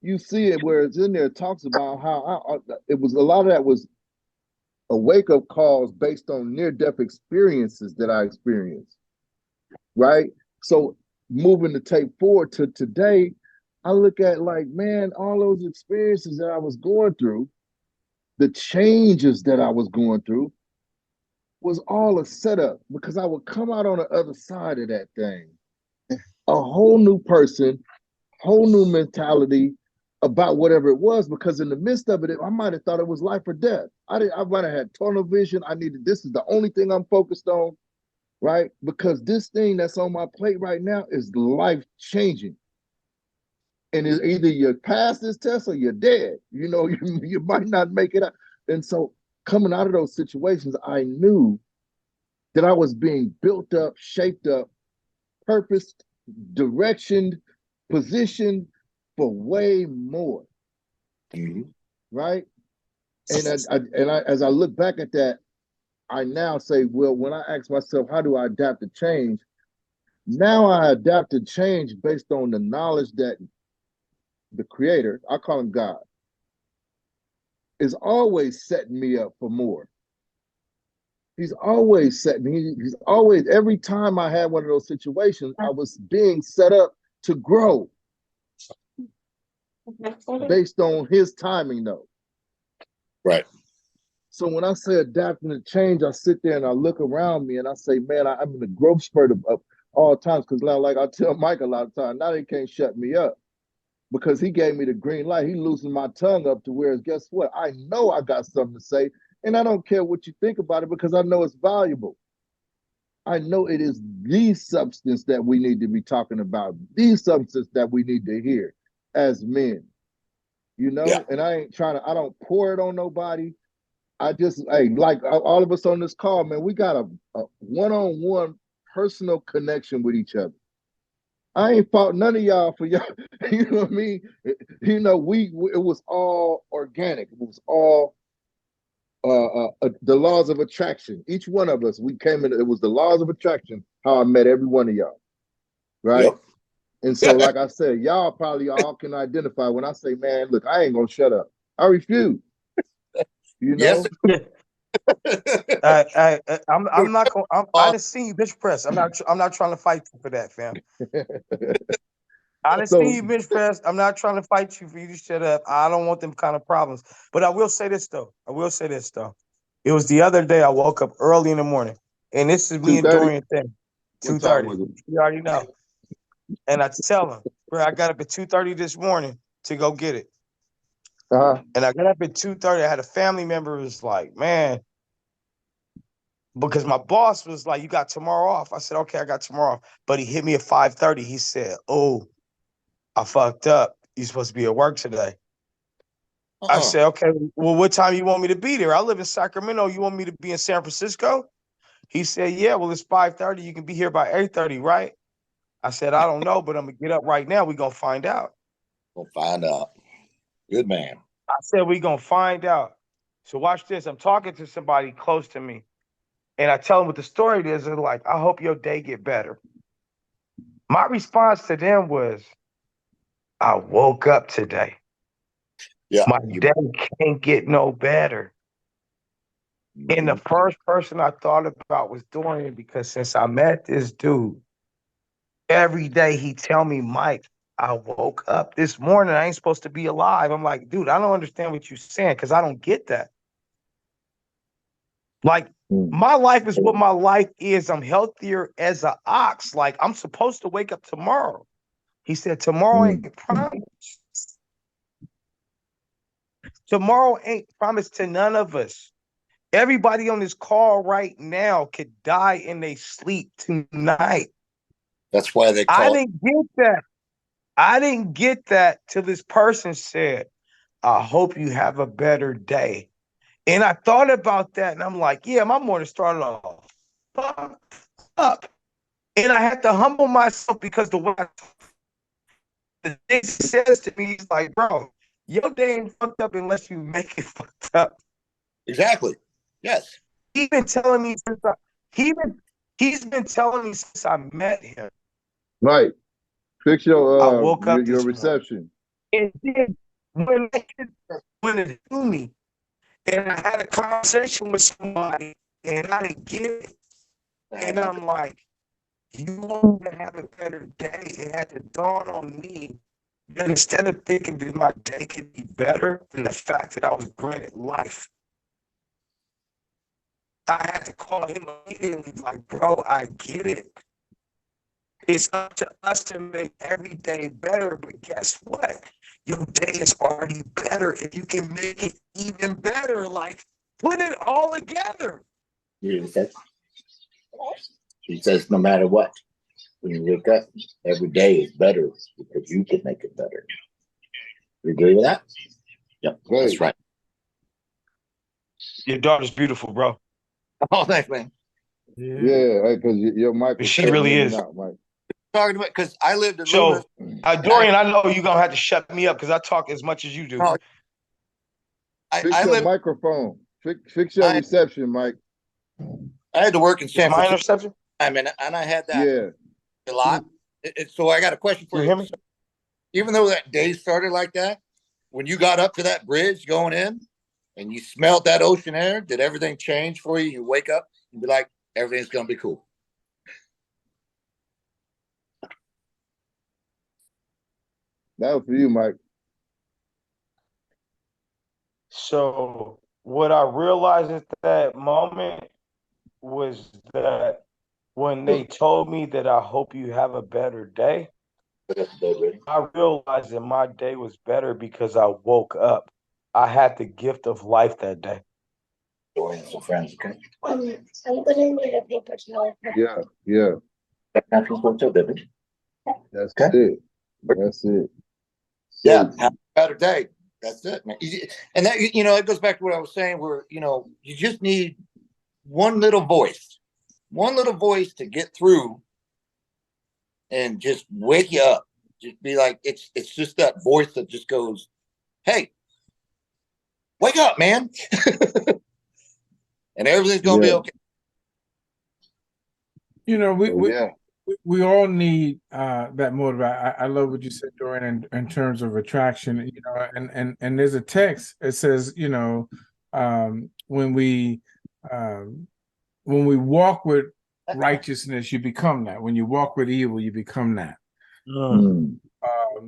you see it where it's in there, it talks about how it was a lot of that was a wake-up calls based on near-death experiences that I experienced, right? So moving the tape forward to today, I look at like, man, all those experiences that I was going through, the changes that I was going through, was all a setup, because I would come out on the other side of that thing, a whole new person, whole new mentality about whatever it was, because in the midst of it, I might have thought it was life or death. I might have had tunnel vision. This is the only thing I'm focused on, right? Because this thing that's on my plate right now is life changing. And it's either you pass this test or you're dead. You might not make it out. And so coming out of those situations, I knew that I was being built up, shaped up, purposed, directioned, positioned for way more. Right? And as I look back at that, I now say, well, when I ask myself, how do I adapt to change? Now I adapt to change based on the knowledge that the creator, I call him God, is always setting me up for more. He's always setting me, he's always, every time I had one of those situations, I was being set up to grow based on his timing, though. Right. So when I say adapting to change, I sit there and I look around me and I say, man, I'm in a growth spurt of all times. Because now, like I tell Mike a lot of times, now they can't shut me up, because he gave me the green light. He loosened my tongue up to where, guess what? I know I got something to say, And I don't care what you think about it because I know it's valuable. I know it is the substance that we need to be talking about, the substance that we need to hear as men, Yeah. And I don't pour it on nobody. I just, hey, like all of us on this call, man, we got a one-on-one personal connection with each other. I ain't fought none of y'all for y'all. You know what I mean? It was all organic. It was all the laws of attraction. Each one of us, we came in. It was the laws of attraction. How I met every one of y'all, right? Yep. And so, like I said, y'all probably all can identify when I say, "Man, look, I ain't gonna shut up. I refuse." Yes. I'm not going. I didn't see you bench press. I'm not trying to fight you for that, fam. I didn't So see you bench press. I'm not trying to fight you for you to shut up. I don't want them kind of problems. But I will say this though. It was the other day. I woke up early in the morning, and this is me and 2:30. Dorian thing. What time 2:30. was it? You already know. And I tell him, bro, I got up at 2:30 this morning to go get it. And I got up at 2:30. I had a family member who was like, man, because my boss was like, you got tomorrow off. I said, okay, I got tomorrow off. But he hit me at 5:30. He said, oh, I fucked up. You're supposed to be at work today. I said, okay, well, what time you want me to be there? I live in Sacramento. You want me to be in San Francisco? He said, yeah, well, it's 5:30. You can be here by 8:30, right? I said, I don't know, but I'm going to get up right now. We're going to find out. We'll find out. Good man. I said, we're going to find out. So watch this. I'm talking to somebody close to me. And I tell them what the story is. They're like, I hope your day get better. My response to them was, I woke up today. Yeah. My day can't get no better. And the first person I thought about was Dorian, because since I met this dude, every day he tell me, Mike, I woke up this morning. I ain't supposed to be alive. I'm like, dude, I don't understand what you're saying because I don't get that. Like, my life is what my life is. I'm healthier as an ox. Like, I'm supposed to wake up tomorrow. He said, tomorrow ain't promised. Tomorrow ain't promised to none of us. Everybody on this call right now could die in their sleep tonight. That's why they I call it. didn't get that. I didn't get that till this person said, I hope you have a better day. And I thought about that and I'm like, yeah, my morning started off fucked up. And I had to humble myself because the way the thing says to me, he's like, bro, your day ain't fucked up unless you make it fucked up. Exactly. Yes. He's been telling me he's been telling me since I met him. Right. Fix I your woke up your this reception. morning. And then when it to me, and I had a conversation with somebody, and I didn't get it, and I'm like, you want to have a better day? It had to dawn on me that instead of thinking that my day could be better than the fact that I was granted life, I had to call him immediately, like, bro, I get it. It's up to us to make every day better, but guess what? Your day is already better if you can make it even better. Like, put it all together. He says, no matter what, when you wake up, every day is better because you can make it better. You agree with that? Yep, that's right. Your daughter's beautiful, bro. Oh, thanks, man. Yeah, because your mic. She really is. Out, Mike. Talking about because I lived in So, Loomis. Dorian, I know you're gonna have to shut me up because I talk as much as you do. No, Fix your microphone. Fix your reception, Mike. I had to work in San my Francisco. interception? I mean, and I had that Yeah. a lot. So I got a question for You you. hear me? Even though that day started like that, when you got up to that bridge going in and you smelled that ocean air, did everything change for you? You wake up and be like, everything's gonna be cool. That was for you, Mike. So what I realized at that moment was that when they told me that I hope you have a better day, I realized that my day was better because I woke up. I had the gift of life that day. Dorian and some friends, okay? I'm gonna need a paper towel. Yeah. Napkins for too, baby. That's Okay. it. That's it. Yeah, So, have a better day. That's it, man. And that, it goes back to what I was saying, where, you just need one little voice to get through and just wake you up. Just be like, it's just that voice that just goes, "Hey, wake up, man." And everything's gonna be Yeah. okay. You know, yeah. we all need that motive. I love what you said, Dorian, in terms of attraction. You know, and there's a text. It says, when we walk with righteousness, you become that. When you walk with evil, you become that. Mm.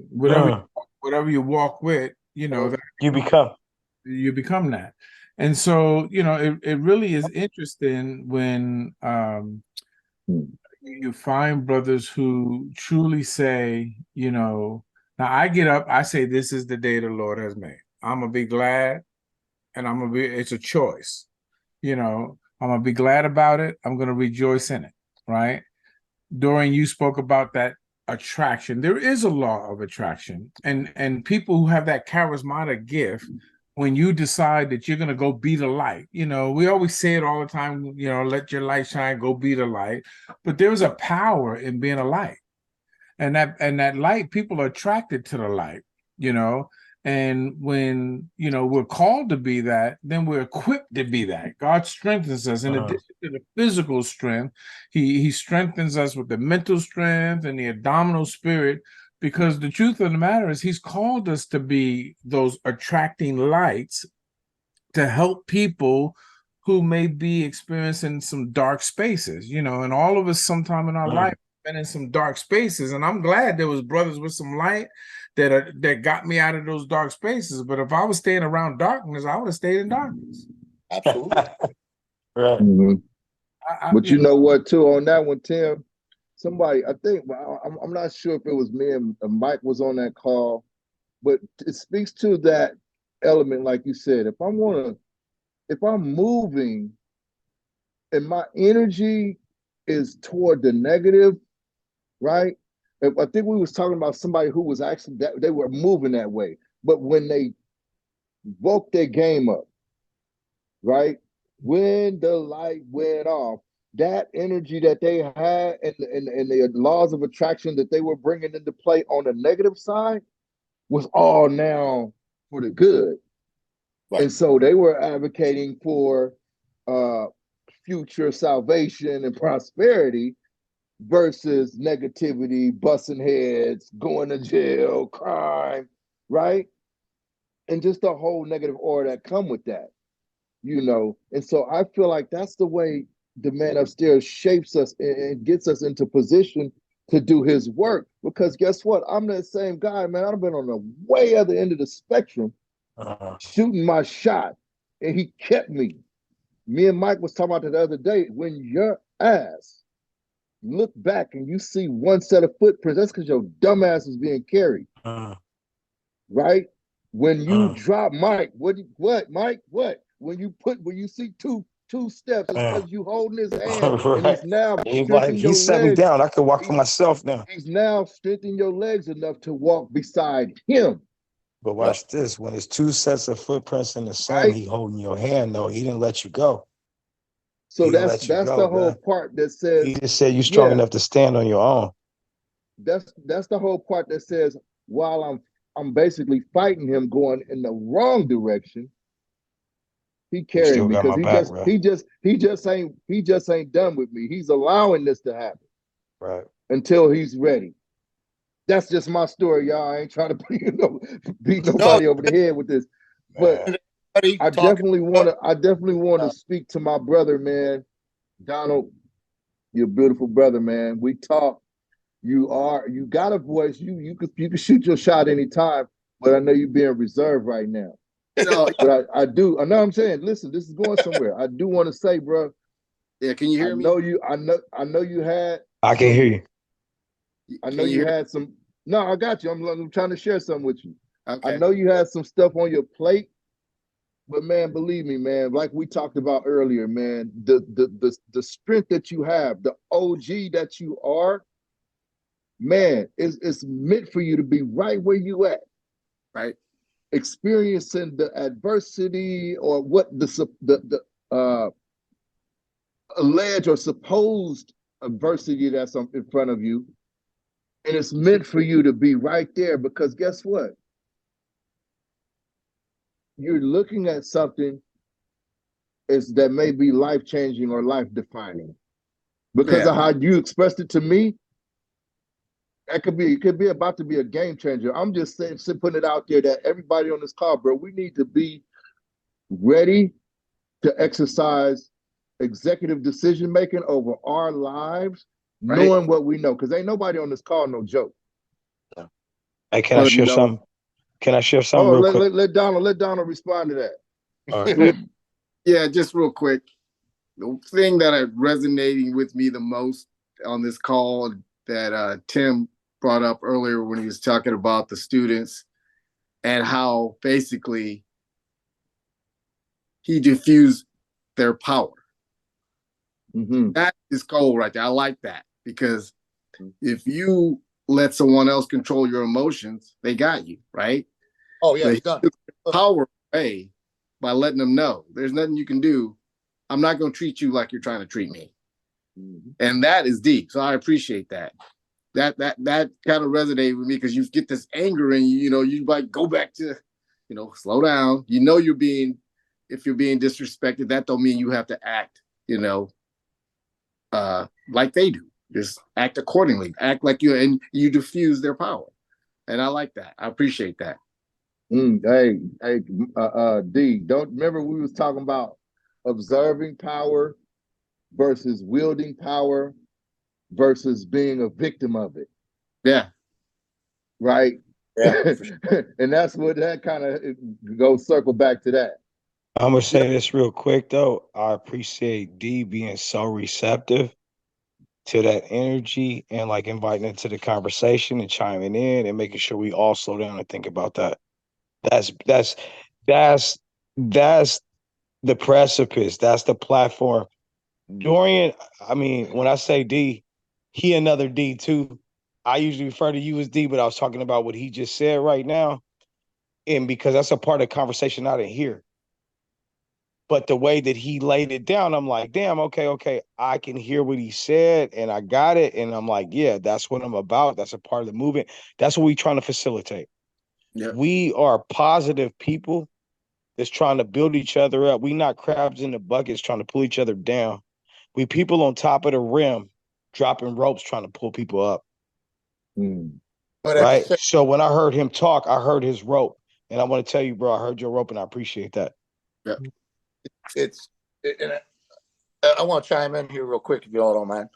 Whatever you walk with, that You become. you become that. And so, it really is interesting when you find brothers who truly say, now I get up, I say, this is the day the Lord has made. I'm gonna be glad, and it's a choice. I'm gonna be glad about it. I'm gonna rejoice in it, right? Dorian, you spoke about that attraction. There is a law of attraction, and people who have that charismatic gift, when you decide that you're going to go be the light, we always say it all the time, let your light shine, go be the light. But there's a power in being a light. And that light, people are attracted to the light, and when we're called to be that, then we're equipped to be that. God strengthens us in addition to the physical strength. He strengthens us with the mental strength and the abdominal spirit, because the truth of the matter is he's called us to be those attracting lights to help people who may be experiencing some dark spaces, and all of us sometime in our life been in some dark spaces. And I'm glad there was brothers with some light that got me out of those dark spaces. But if I was staying around darkness, I would have stayed in darkness. Absolutely. Right. Mm-hmm. But you know what, too, on that one, Tim, somebody, I think, I'm not sure if it was me and Mike was on that call, but it speaks to that element, like you said. If I'm moving and my energy is toward the negative, right? I think we was talking about somebody who was actually that they were moving that way, but when they woke their game up, right? When the light went off, that energy that they had and the laws of attraction that they were bringing into play on the negative side was all now for the good. Right. And so they were advocating for future salvation and prosperity versus negativity, busting heads, going to jail, crime, right? And just the whole negative aura that come with that, And so I feel like that's the way the man upstairs shapes us and gets us into position to do his work. Because guess what? I'm that same guy, man. I've been on the way other end of the spectrum, shooting my shot, and he kept me. Me and Mike was talking about that the other day. When your ass look back and you see one set of footprints, that's because your dumb ass is being carried. Right? When you drop Mike, what, Mike? What? When you see two steps, it's because you holding his hand, and he's now he set me down. I could walk for myself now. He's now strengthening your legs enough to walk beside him. But watch this. When it's two sets of footprints in the sun, right? He holding your hand, though. He didn't let you go. So that's the whole part that says he just said you're strong enough to stand on your own. That's the whole part that says while I'm basically fighting him going in the wrong direction, he carried me because he just ain't done with me. He's allowing this to happen, right? Until he's ready. That's just my story, y'all. I ain't trying to beat nobody over the head with this, but I definitely want to speak to my brother, man. Donald, you're a beautiful brother, man. We talk. You got a voice. You can shoot your shot anytime, but I know you're being reserved right now. But I do. I know what I'm saying. Listen, this is going somewhere. I do want to say, bro. Yeah, can you hear me? I know you had. I can hear you. I know you had some. No, I got you. I'm trying to share something with you. Okay. I know you had some stuff on your plate, But man, believe me, man, like we talked about earlier, man, the strength that you have, the OG that you are, man, it's meant for you to be right where you at, Right. experiencing the adversity or what the alleged or supposed adversity that's in front of you. And it's meant for you to be right there because guess what? You're looking at something that may be life changing or life defining because of how you expressed it to me. It could be about to be a game changer. I'm just saying, putting it out there that everybody on this call, bro, we need to be ready to exercise executive decision making over our lives, Right. knowing what we know. Because ain't nobody on this call no joke. Hey, can I share something? Can I share something real quick? Let Donald respond to that. All right. Yeah, just real quick. The thing that is resonating with me the most on this call that Tim brought up earlier when he was talking about the students and how basically he diffused their power. Mm-hmm. That is cold right there. I like that because if you let someone else control your emotions, they got you, right? Oh yeah, But it's done. Power away by letting them know there's nothing you can do. I'm not going to treat you like you're trying to treat me. Mm-hmm. And that is deep. So I appreciate that. That kind of resonated with me because you get this anger and you like go back to, slow down. If you're being disrespected, that don't mean you have to act, like they do. Just act accordingly. Act like you diffuse their power. And I like that. I appreciate that. Hey, D, don't remember we was talking about observing power versus wielding power versus being a victim of it. Yeah. Right? Yeah. Sure. And that's what that kind of goes circle back to that. I'm gonna say this real quick though. I appreciate D being so receptive to that energy and like inviting into the conversation and chiming in and making sure we all slow down and think about that. That's the precipice. That's the platform. Dorian, I mean, when I say D, he another D too. I usually refer to you as D, but I was talking about what he just said right now. And because that's a part of the conversation I didn't hear. But the way that he laid it down, I'm like, damn, okay. I can hear what he said and I got it. And I'm like, yeah, that's what I'm about. That's a part of the movement. That's what we're trying to facilitate. Yeah. We are positive people that's trying to build each other up. We not crabs in the buckets trying to pull each other down. We people on top of the rim dropping ropes trying to pull people up. Right? So when I heard him talk, I heard his rope. And I want to tell you, bro, I heard your rope and I appreciate that. Yeah. I want to chime in here real quick if y'all don't mind.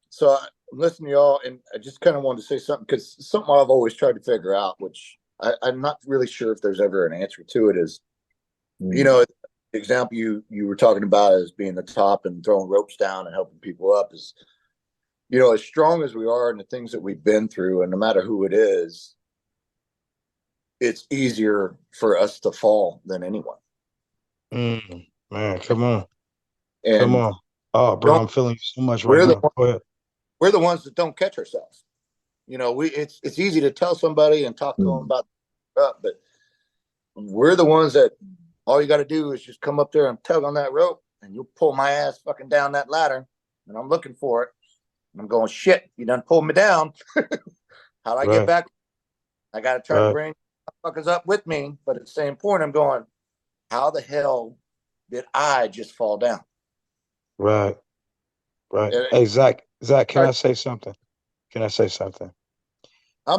So I'm listening to y'all, and I just kind of wanted to say something because something I've always tried to figure out, which I'm not really sure if there's ever an answer to it, is, the example you were talking about as being the top and throwing ropes down and helping people up is, as strong as we are and the things that we've been through, and no matter who it is, it's easier for us to fall than anyone. Man, come on. And come on. Oh, bro, I'm feeling so much right now. Go ahead. We're the ones that don't catch ourselves. It's easy to tell somebody and talk to them about up, but we're the ones that all you got to do is just come up there and tug on that rope and you'll pull my ass fucking down that ladder. And I'm looking for it. And I'm going, shit, you done pulled me down. How do I get back? I got to try to bring fuckers up with me. But at the same point, I'm going, how the hell did I just fall down? Right. Hey, Zach, can I say something? I'm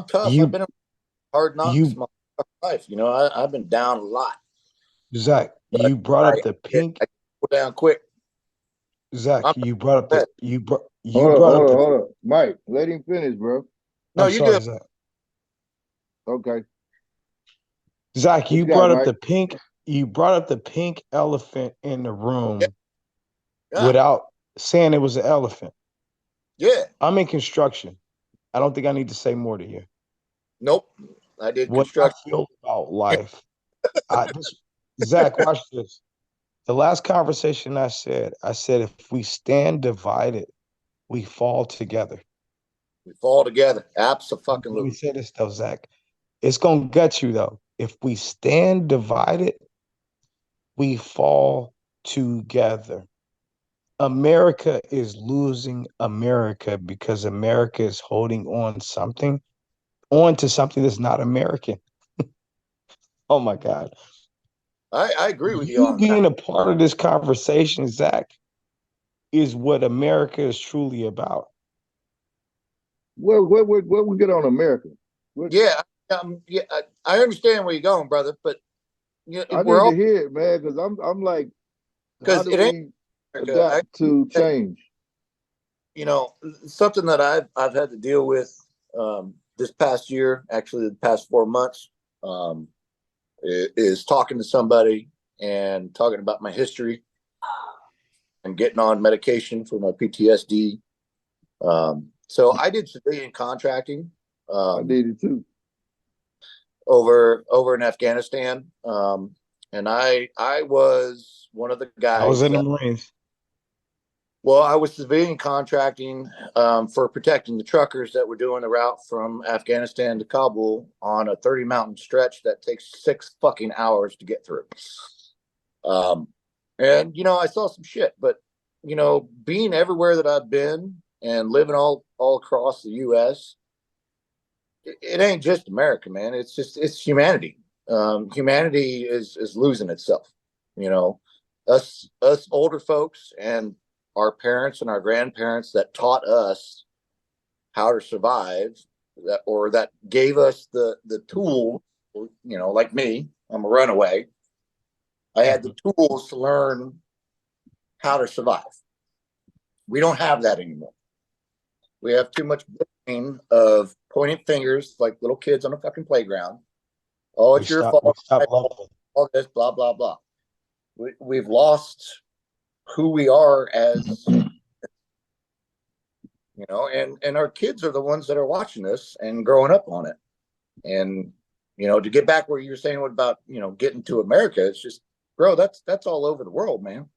tough. I've been in hard knocks my life. I've been down a lot. Zach, you brought up the pink. I go down quick. Zach, you brought up the hold on. Mike, let him finish, bro. No, you good. Zach. Okay. Zach, you brought up the pink. You brought up the pink elephant in the room without saying it was an elephant. Yeah. I'm in construction. I don't think I need to say more to you. Nope. I did what construction. I feel about life. Zach, watch this. The last conversation I said, if we stand divided, we fall together. We fall together. Let me Absolutely. say this though, Zach. It's gonna gut you though. If we stand divided, we fall together. America is losing America because America is holding on to something that's not American. Oh my God. I agree with you You on being that. a part of this conversation, Zach, is what America is truly about. What we get on America? What, Yeah, yeah, I understand where you're going, brother, but I we're need all to hear it, man, because I'm like, how because do it ain't we America. adapt to change? You know, something that I've had to deal with this past year, actually the past 4 months, um, is talking to somebody and talking about my history and getting on medication for my PTSD. So I did civilian contracting I did it too. over in Afghanistan, and I was one of the I was guys in the that. Marines. Well, I was civilian contracting for protecting the truckers that were doing the route from Afghanistan to Kabul on a 30 mountain stretch that takes 6 fucking hours to get through. Um, and I saw some shit, but being everywhere that I've been and living all across the U.S., it ain't just America, man. It's humanity. Humanity is losing itself. You know, us older folks and our parents and our grandparents that taught us how to survive, that gave us the tool. Like me, I'm a runaway. I had the tools to learn how to survive. We don't have that anymore. We have too much brain of pointing fingers like little kids on a fucking playground. Oh, it's your We fault. stopped loving. All this, blah, blah, blah. We've lost who we are as, and our kids are the ones that are watching this and growing up on it. And, to get back where you were saying about, getting to America, it's just, bro, that's all over the world, man.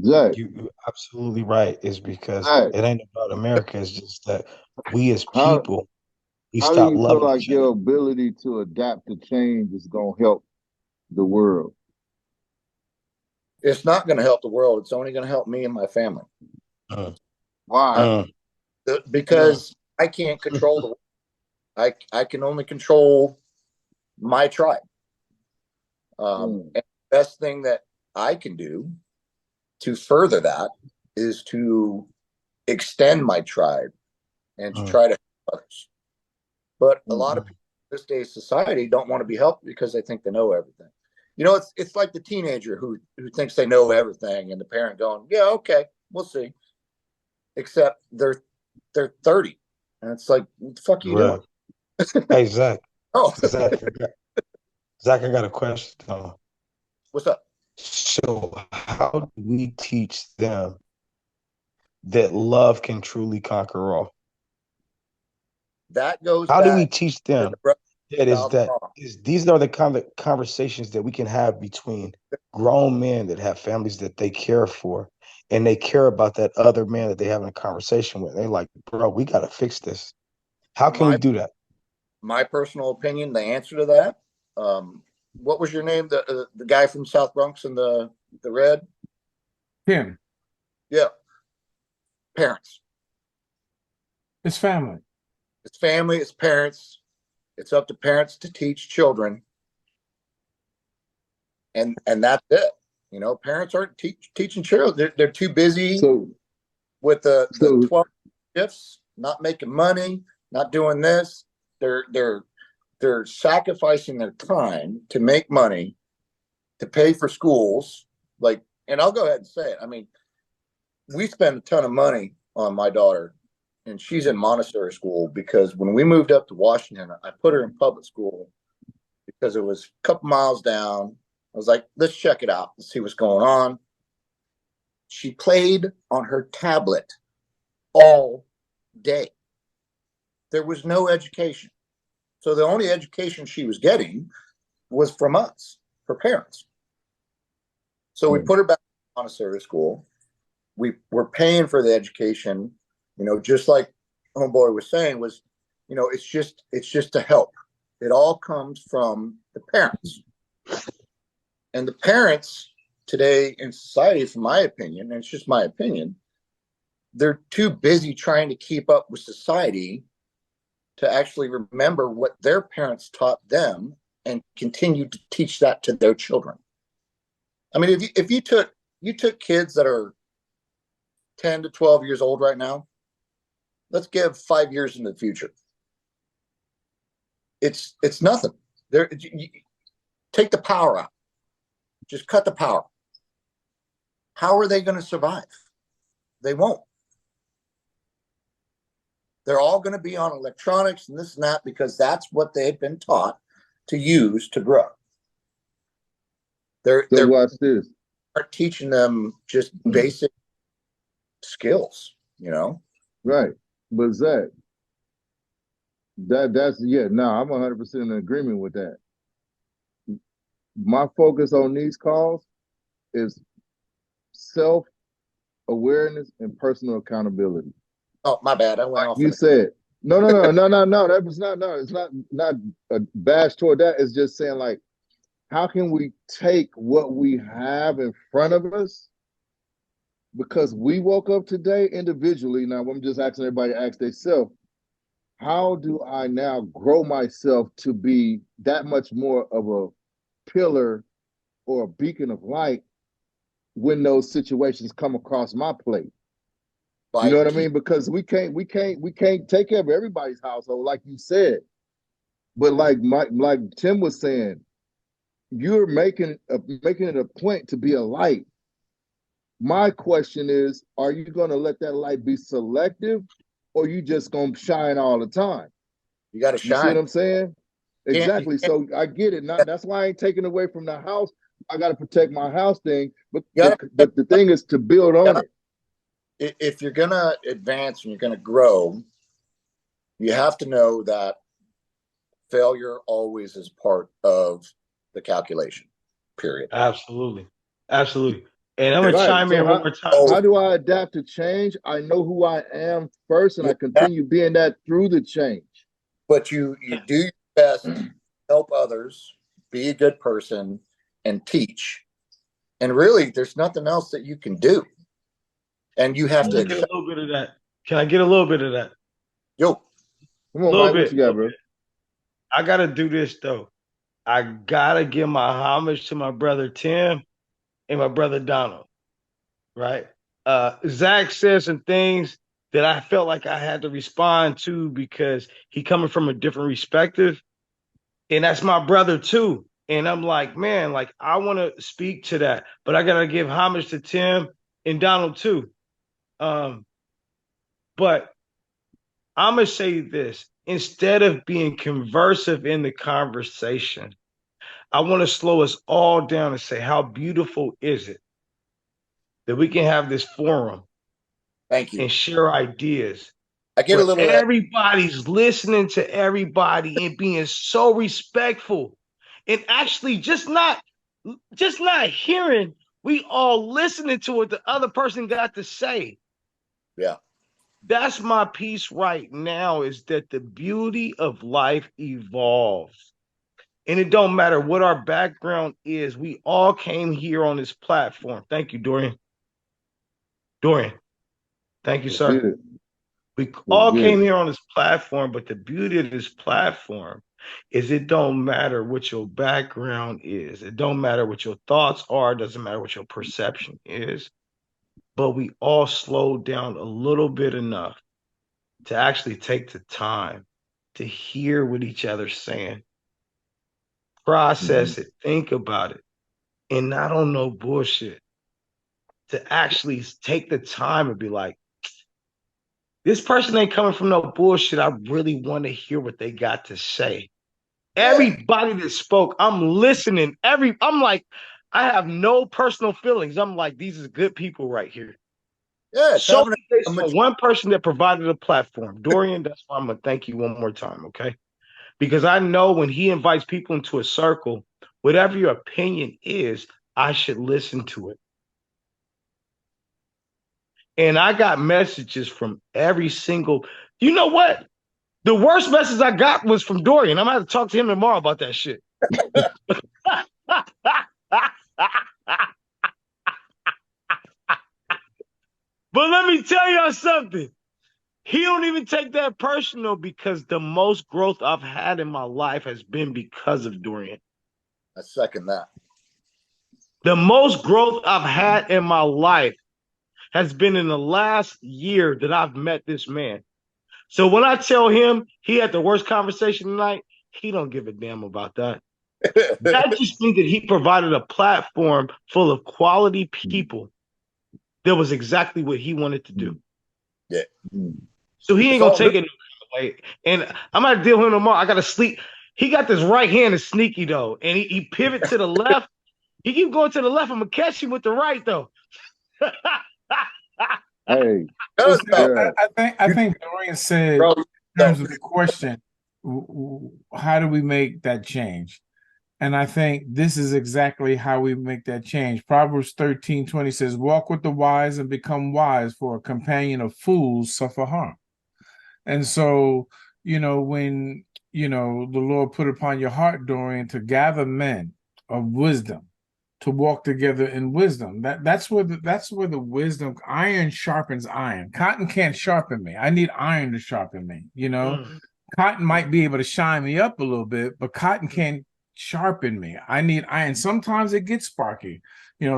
Zach, You're absolutely right. Is because Zach, it ain't about America. It's just that we as how people, we how do stop you feel loving like each other. your ability to adapt to change is gonna help the world? It's not going to help the world. It's only going to help me and my family. Mm, Why? mm, Because I can't control the world. I can only control my tribe. And the best thing that I can do to further that is to extend my tribe and to try to help others. But a lot of people in this day's society don't want to be helped because they think they know everything. It's like the teenager who thinks they know everything, and the parent going, "Yeah, okay, we'll see." Except they're 30, and it's like, "What the fuck are you right. doing?" Hey, Zach. Oh, Zach, I got a question. what's up? So, how do we teach them that love can truly conquer all? That goes How do we back teach to them the brother that Southpaw. these are the kind of conversations that we can have between grown men that have families that they care for, and they care about that other man that they having a conversation with. They're like, bro, we got to fix this. How can we My do that? my personal opinion, the answer to that. What was your name? The guy from South Bronx and the red. Tim, Yeah, parents. it's family. It's family. It's parents. It's up to parents to teach children, and that's it. Parents aren't teaching children. They're too busy So with the so 12 shifts, not making money, not doing this. They're sacrificing their time to make money to pay for schools. And I'll go ahead and say it. I mean, we spend a ton of money on my daughter, and she's in Montessori school because when we moved up to Washington, I put her in public school because it was a couple miles down. I was like, let's check it out and see what's going on. She played on her tablet all day. There was no education. So the only education she was getting was from us, her parents. So we Right. put her back in Montessori school. We're paying for the education, just like homeboy was saying, it's just to help. It all comes from the parents. And the parents today in society, from my opinion, and it's just my opinion, they're too busy trying to keep up with society to actually remember what their parents taught them and continue to teach that to their children. I mean, if you took kids that are 10 to 12 years old right now, let's give 5 years into the future. It's nothing. Take the power out. Just cut the power. How are they going to survive? They won't. They're all going to be on electronics and this and that because that's what they've been taught to use to grow. So They're watch this. teaching them just basic skills, Right. But Zach, that's yeah, no, I'm 100% in agreement with that. My focus on these calls is self-awareness and personal accountability. Oh, my bad. I went off. You said no. That was not. It's not a bash toward that. It's just saying like, how can we take what we have in front of us? Because we woke up today individually. Now I'm just asking everybody to ask themselves, how do I now grow myself to be that much more of a pillar or a beacon of light when those situations come across my plate? You know what I mean? Because we can't take care of everybody's household, like you said. But like Tim was saying, you're making it a point to be a light. My question is, are you going to let that light be selective, or you just going to shine all the time? You got to You see what shine. I'm saying? Exactly. So I get it. That's why I ain't taking away from the house. I got to protect my house thing. But the thing is to build on it. If you're going to advance and you're going to grow, you have to know that failure always is part of the calculation, period. Absolutely. Absolutely. And I'm going to Right. chime So in one more time. how do I adapt to change? I know who I am first, and I continue being that through the change. But you do your best to help others, be a good person, and teach. And really, there's nothing else that you can do. And you have to Get a little bit of that. Can I get a little bit of that? Yo, come on, Mike, what you got, bro? I got to do this, though. I got to give my homage to my brother Tim and my brother Donald, right? Zach said some things that I felt like I had to respond to because he coming from a different perspective. And that's my brother, too. And I'm like, man, like, I want to speak to that. But I got to give homage to Tim and Donald, too. But I'm going to say this. Instead of being conversive in the conversation, I want to slow us all down and say, how beautiful is it that we can have this forum thank you. and share ideas? I get a little. Everybody's listening to everybody and being so respectful, and actually just not hearing. We all listening to what the other person got to say. Yeah. That's my piece right now, is that the beauty of life evolves. And it don't matter what our background is. We all came here on this platform. Thank you, Dorian. Dorian, thank you, sir. We all came here on this platform, but the beauty of this platform is it don't matter what your background is. It don't matter what your thoughts are. It doesn't matter what your perception is. But we all slowed down a little bit enough to actually take the time to hear what each other's saying, process it, think about it, and not on no bullshit. To actually take the time and be like, this person ain't coming from no bullshit. I really want to hear what they got to say. Everybody that spoke, I'm listening. I'm like, I have no personal feelings. I'm like, these are good people right here. Yeah. So one person that provided a platform, Dorian, that's why I'm going to thank you one more time, okay? Because I know when he invites people into a circle, whatever your opinion is, I should listen to it. And I got messages from every single, you know what? The worst message I got was from Dorian. I'm gonna have to talk to him tomorrow about that shit. But let me tell y'all something. He don't even take that personal because the most growth I've had in my life has been because of Dorian. I second that. The most growth I've had in my life has been in the last year that I've met this man. So when I tell him he had the worst conversation tonight, he don't give a damn about that. That just means that he provided a platform full of quality people. That was exactly what he wanted to do. Yeah. So he ain't gonna take it away. And I'm gonna deal with him tomorrow. I gotta sleep. He got this right hand is sneaky though, and he pivot to the left. He keep going to the left. I'm gonna catch him with the right though. Hey, I think Dorian said Bro, in terms of the question, how do we make that change? And I think this is exactly how we make that change. Proverbs 13:20 says, walk with the wise and become wise, for a companion of fools suffer harm. And so, when, the Lord put upon your heart, Dorian, to gather men of wisdom, to walk together in wisdom. That's where the wisdom, iron sharpens iron. Cotton can't sharpen me. I need iron to sharpen me. Cotton might be able to shine me up a little bit, but cotton can't sharpen me. I need iron. Sometimes it gets sparky.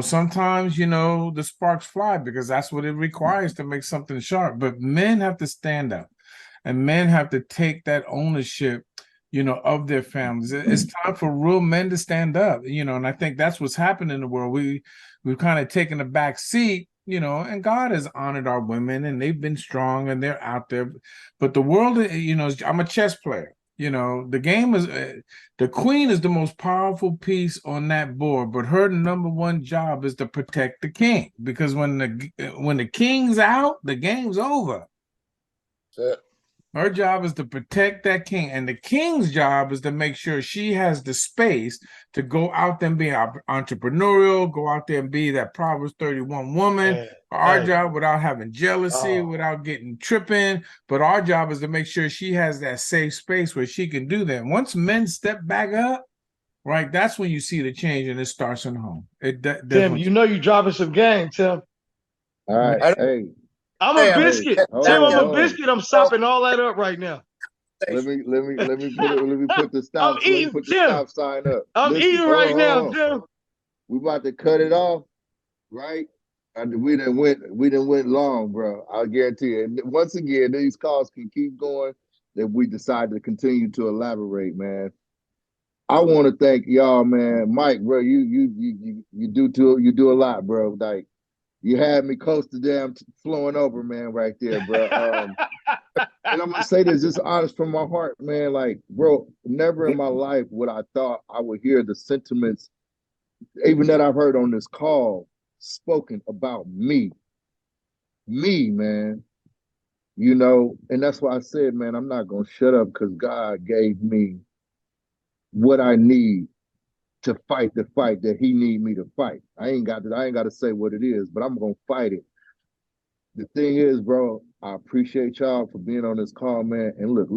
Sometimes, the sparks fly because that's what it requires to make something sharp. But men have to stand up, and men have to take that ownership, of their families. It's time for real men to stand up, and I think that's what's happened in the world. We've kind of taken a back seat, and God has honored our women, and they've been strong and they're out there. But the world, I'm a chess player. The game is, the queen is the most powerful piece on that board, but her number one job is to protect the king, because when the king's out, the game's over. That's it. Her job is to protect that king, and the king's job is to make sure she has the space to go out there and be entrepreneurial, go out there and be that Proverbs 31 woman. Our job, without having jealousy, without getting tripping, but our job is to make sure she has that safe space where she can do that. Once men step back up, right, that's when you see the change, and it starts in home. Tim, you dropping some game, Tim. all right, hey. I'm a biscuit. Tim, I'm a biscuit. I'm sopping all that up right now. Let me put the stop. I'm eating, put the Tim. stop sign up. I'm eating right now, Tim. We about to cut it off, right? We done went long, bro. I'll guarantee you. And once again, these calls can keep going. That we decide to continue to elaborate, man. I want to thank y'all, man. Mike, bro, you do a lot, bro. Like, you had me close to damn flowing over, man, right there, bro. And I'm gonna say this just honest from my heart, man. Like, bro, never in my life would I thought I would hear the sentiments, even that I've heard on this call, spoken about me. Me, man. And that's why I said, man, I'm not gonna shut up, because God gave me what I need to fight the fight that he need me to fight. I ain't got to say what it is, but I'm gonna fight it. The thing is, bro, I appreciate y'all for being on this call, man. And look,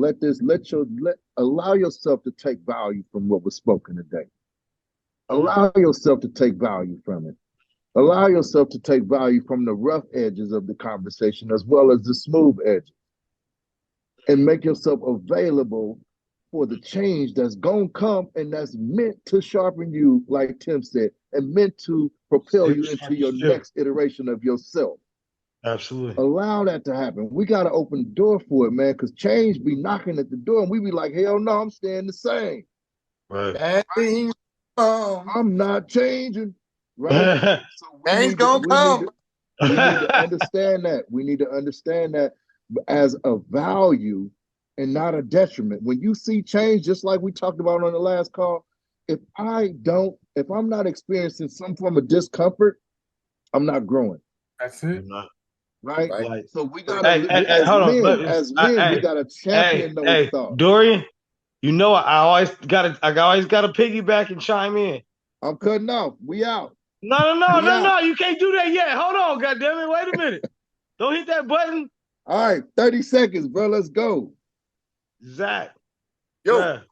allow yourself to take value from what was spoken today. Allow yourself to take value from it. Allow yourself to take value from the rough edges of the conversation as well as the smooth edges. And make yourself available for the change that's gonna come, and that's meant to sharpen you, like Tim said, and meant to propel you into your next iteration of yourself. Absolutely. Allow that to happen. We gotta open the door for it, man, because change be knocking at the door, and we be like, hell no, I'm staying the same. Right. I'm not changing. Right? So Change gonna come. We need to understand that. We need to understand that as a value and not a detriment. When you see change, just like we talked about on the last call, if I'm not experiencing some form of discomfort, I'm not growing. That's it. Right? Right. So we gotta, as men, we gotta champion those thoughts. Dorian, I always gotta piggyback and chime in. I'm cutting off. We out. No. You can't do that yet. Hold on, goddammit. Wait a minute. Don't hit that button. All right, 30 seconds, bro. Let's go. Zach. Yo, bruh,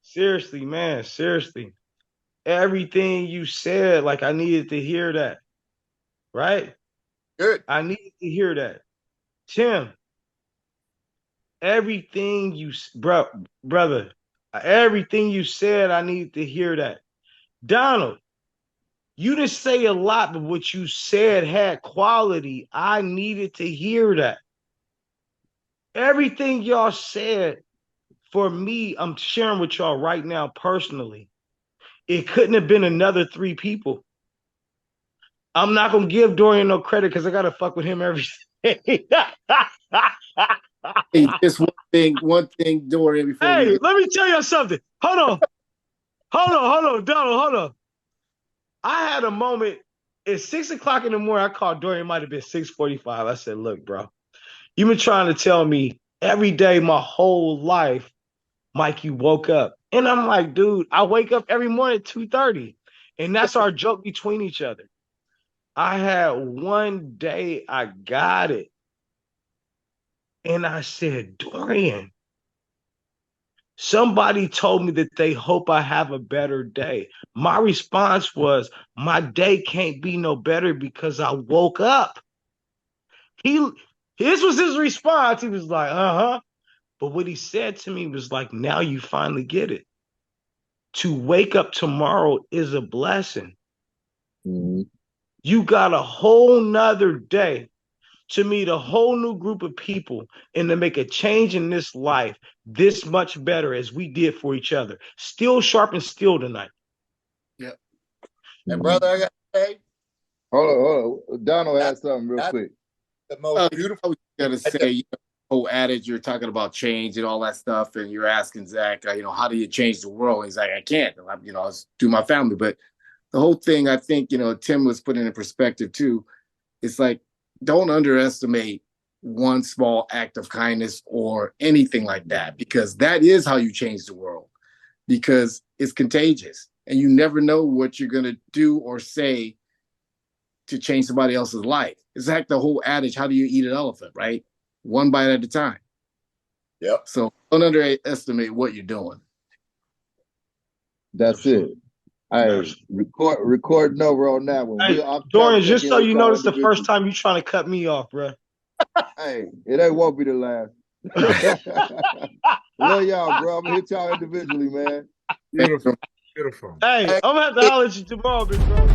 seriously, man. Seriously. Everything you said, like I needed to hear that. Right? good. I needed to hear that. Tim, everything you, brother, everything you said, I needed to hear that. Donald, you didn't say a lot, but what you said had quality. I needed to hear that. Everything y'all said, for me, I'm sharing with y'all right now personally. It couldn't have been another 3 people. I'm not gonna give Dorian no credit because I gotta fuck with him every day. Hey, just one thing, Dorian. Before Hey, let me tell you something. Hold on, Donald, hold on. I had a moment at 6 o'clock in the morning. I called Dorian, it might have been 6:45. I said, look, bro, you've been trying to tell me every day my whole life, Mike, you woke up. And I'm like, dude, I wake up every morning at 2:30. And that's our joke between each other. I had one day I got it. And I said, Dorian, somebody told me that they hope I have a better day. My response was, my day can't be no better because I woke up. This was his response. He was like, uh-huh. But what he said to me was like, now you finally get it. To wake up tomorrow is a blessing. Mhm. You got a whole nother day to meet a whole new group of people and to make a change in this life this much better as we did for each other. Still sharp and still tonight. And brother, I got to say, Hold on. Donald had something real that- quick. the most I beautiful. was gonna say, you know, the whole adage, you're talking about change and all that stuff, and you're asking Zach, how do you change the world? He's like, I can't. It's through my family. But the whole thing, I think, Tim was putting in perspective too. It's like, don't underestimate one small act of kindness or anything like that, because that is how you change the world. Because it's contagious, and you never know what you're gonna do or say to change somebody else's life. It's like the whole adage, how do you eat an elephant, right? One bite at a time. Yep. So don't underestimate what you're doing. That's it. Hey, recording over on that one. Hey, I'll Dorian, check just in so with you y'all know, this the first individually. time you trying to cut me off, bro. Hey, it ain't won't be the last. Love y'all, bro. I'm gonna hit y'all individually, man. Beautiful. Beautiful. Hey, I'm gonna have to holler at you tomorrow, big bro.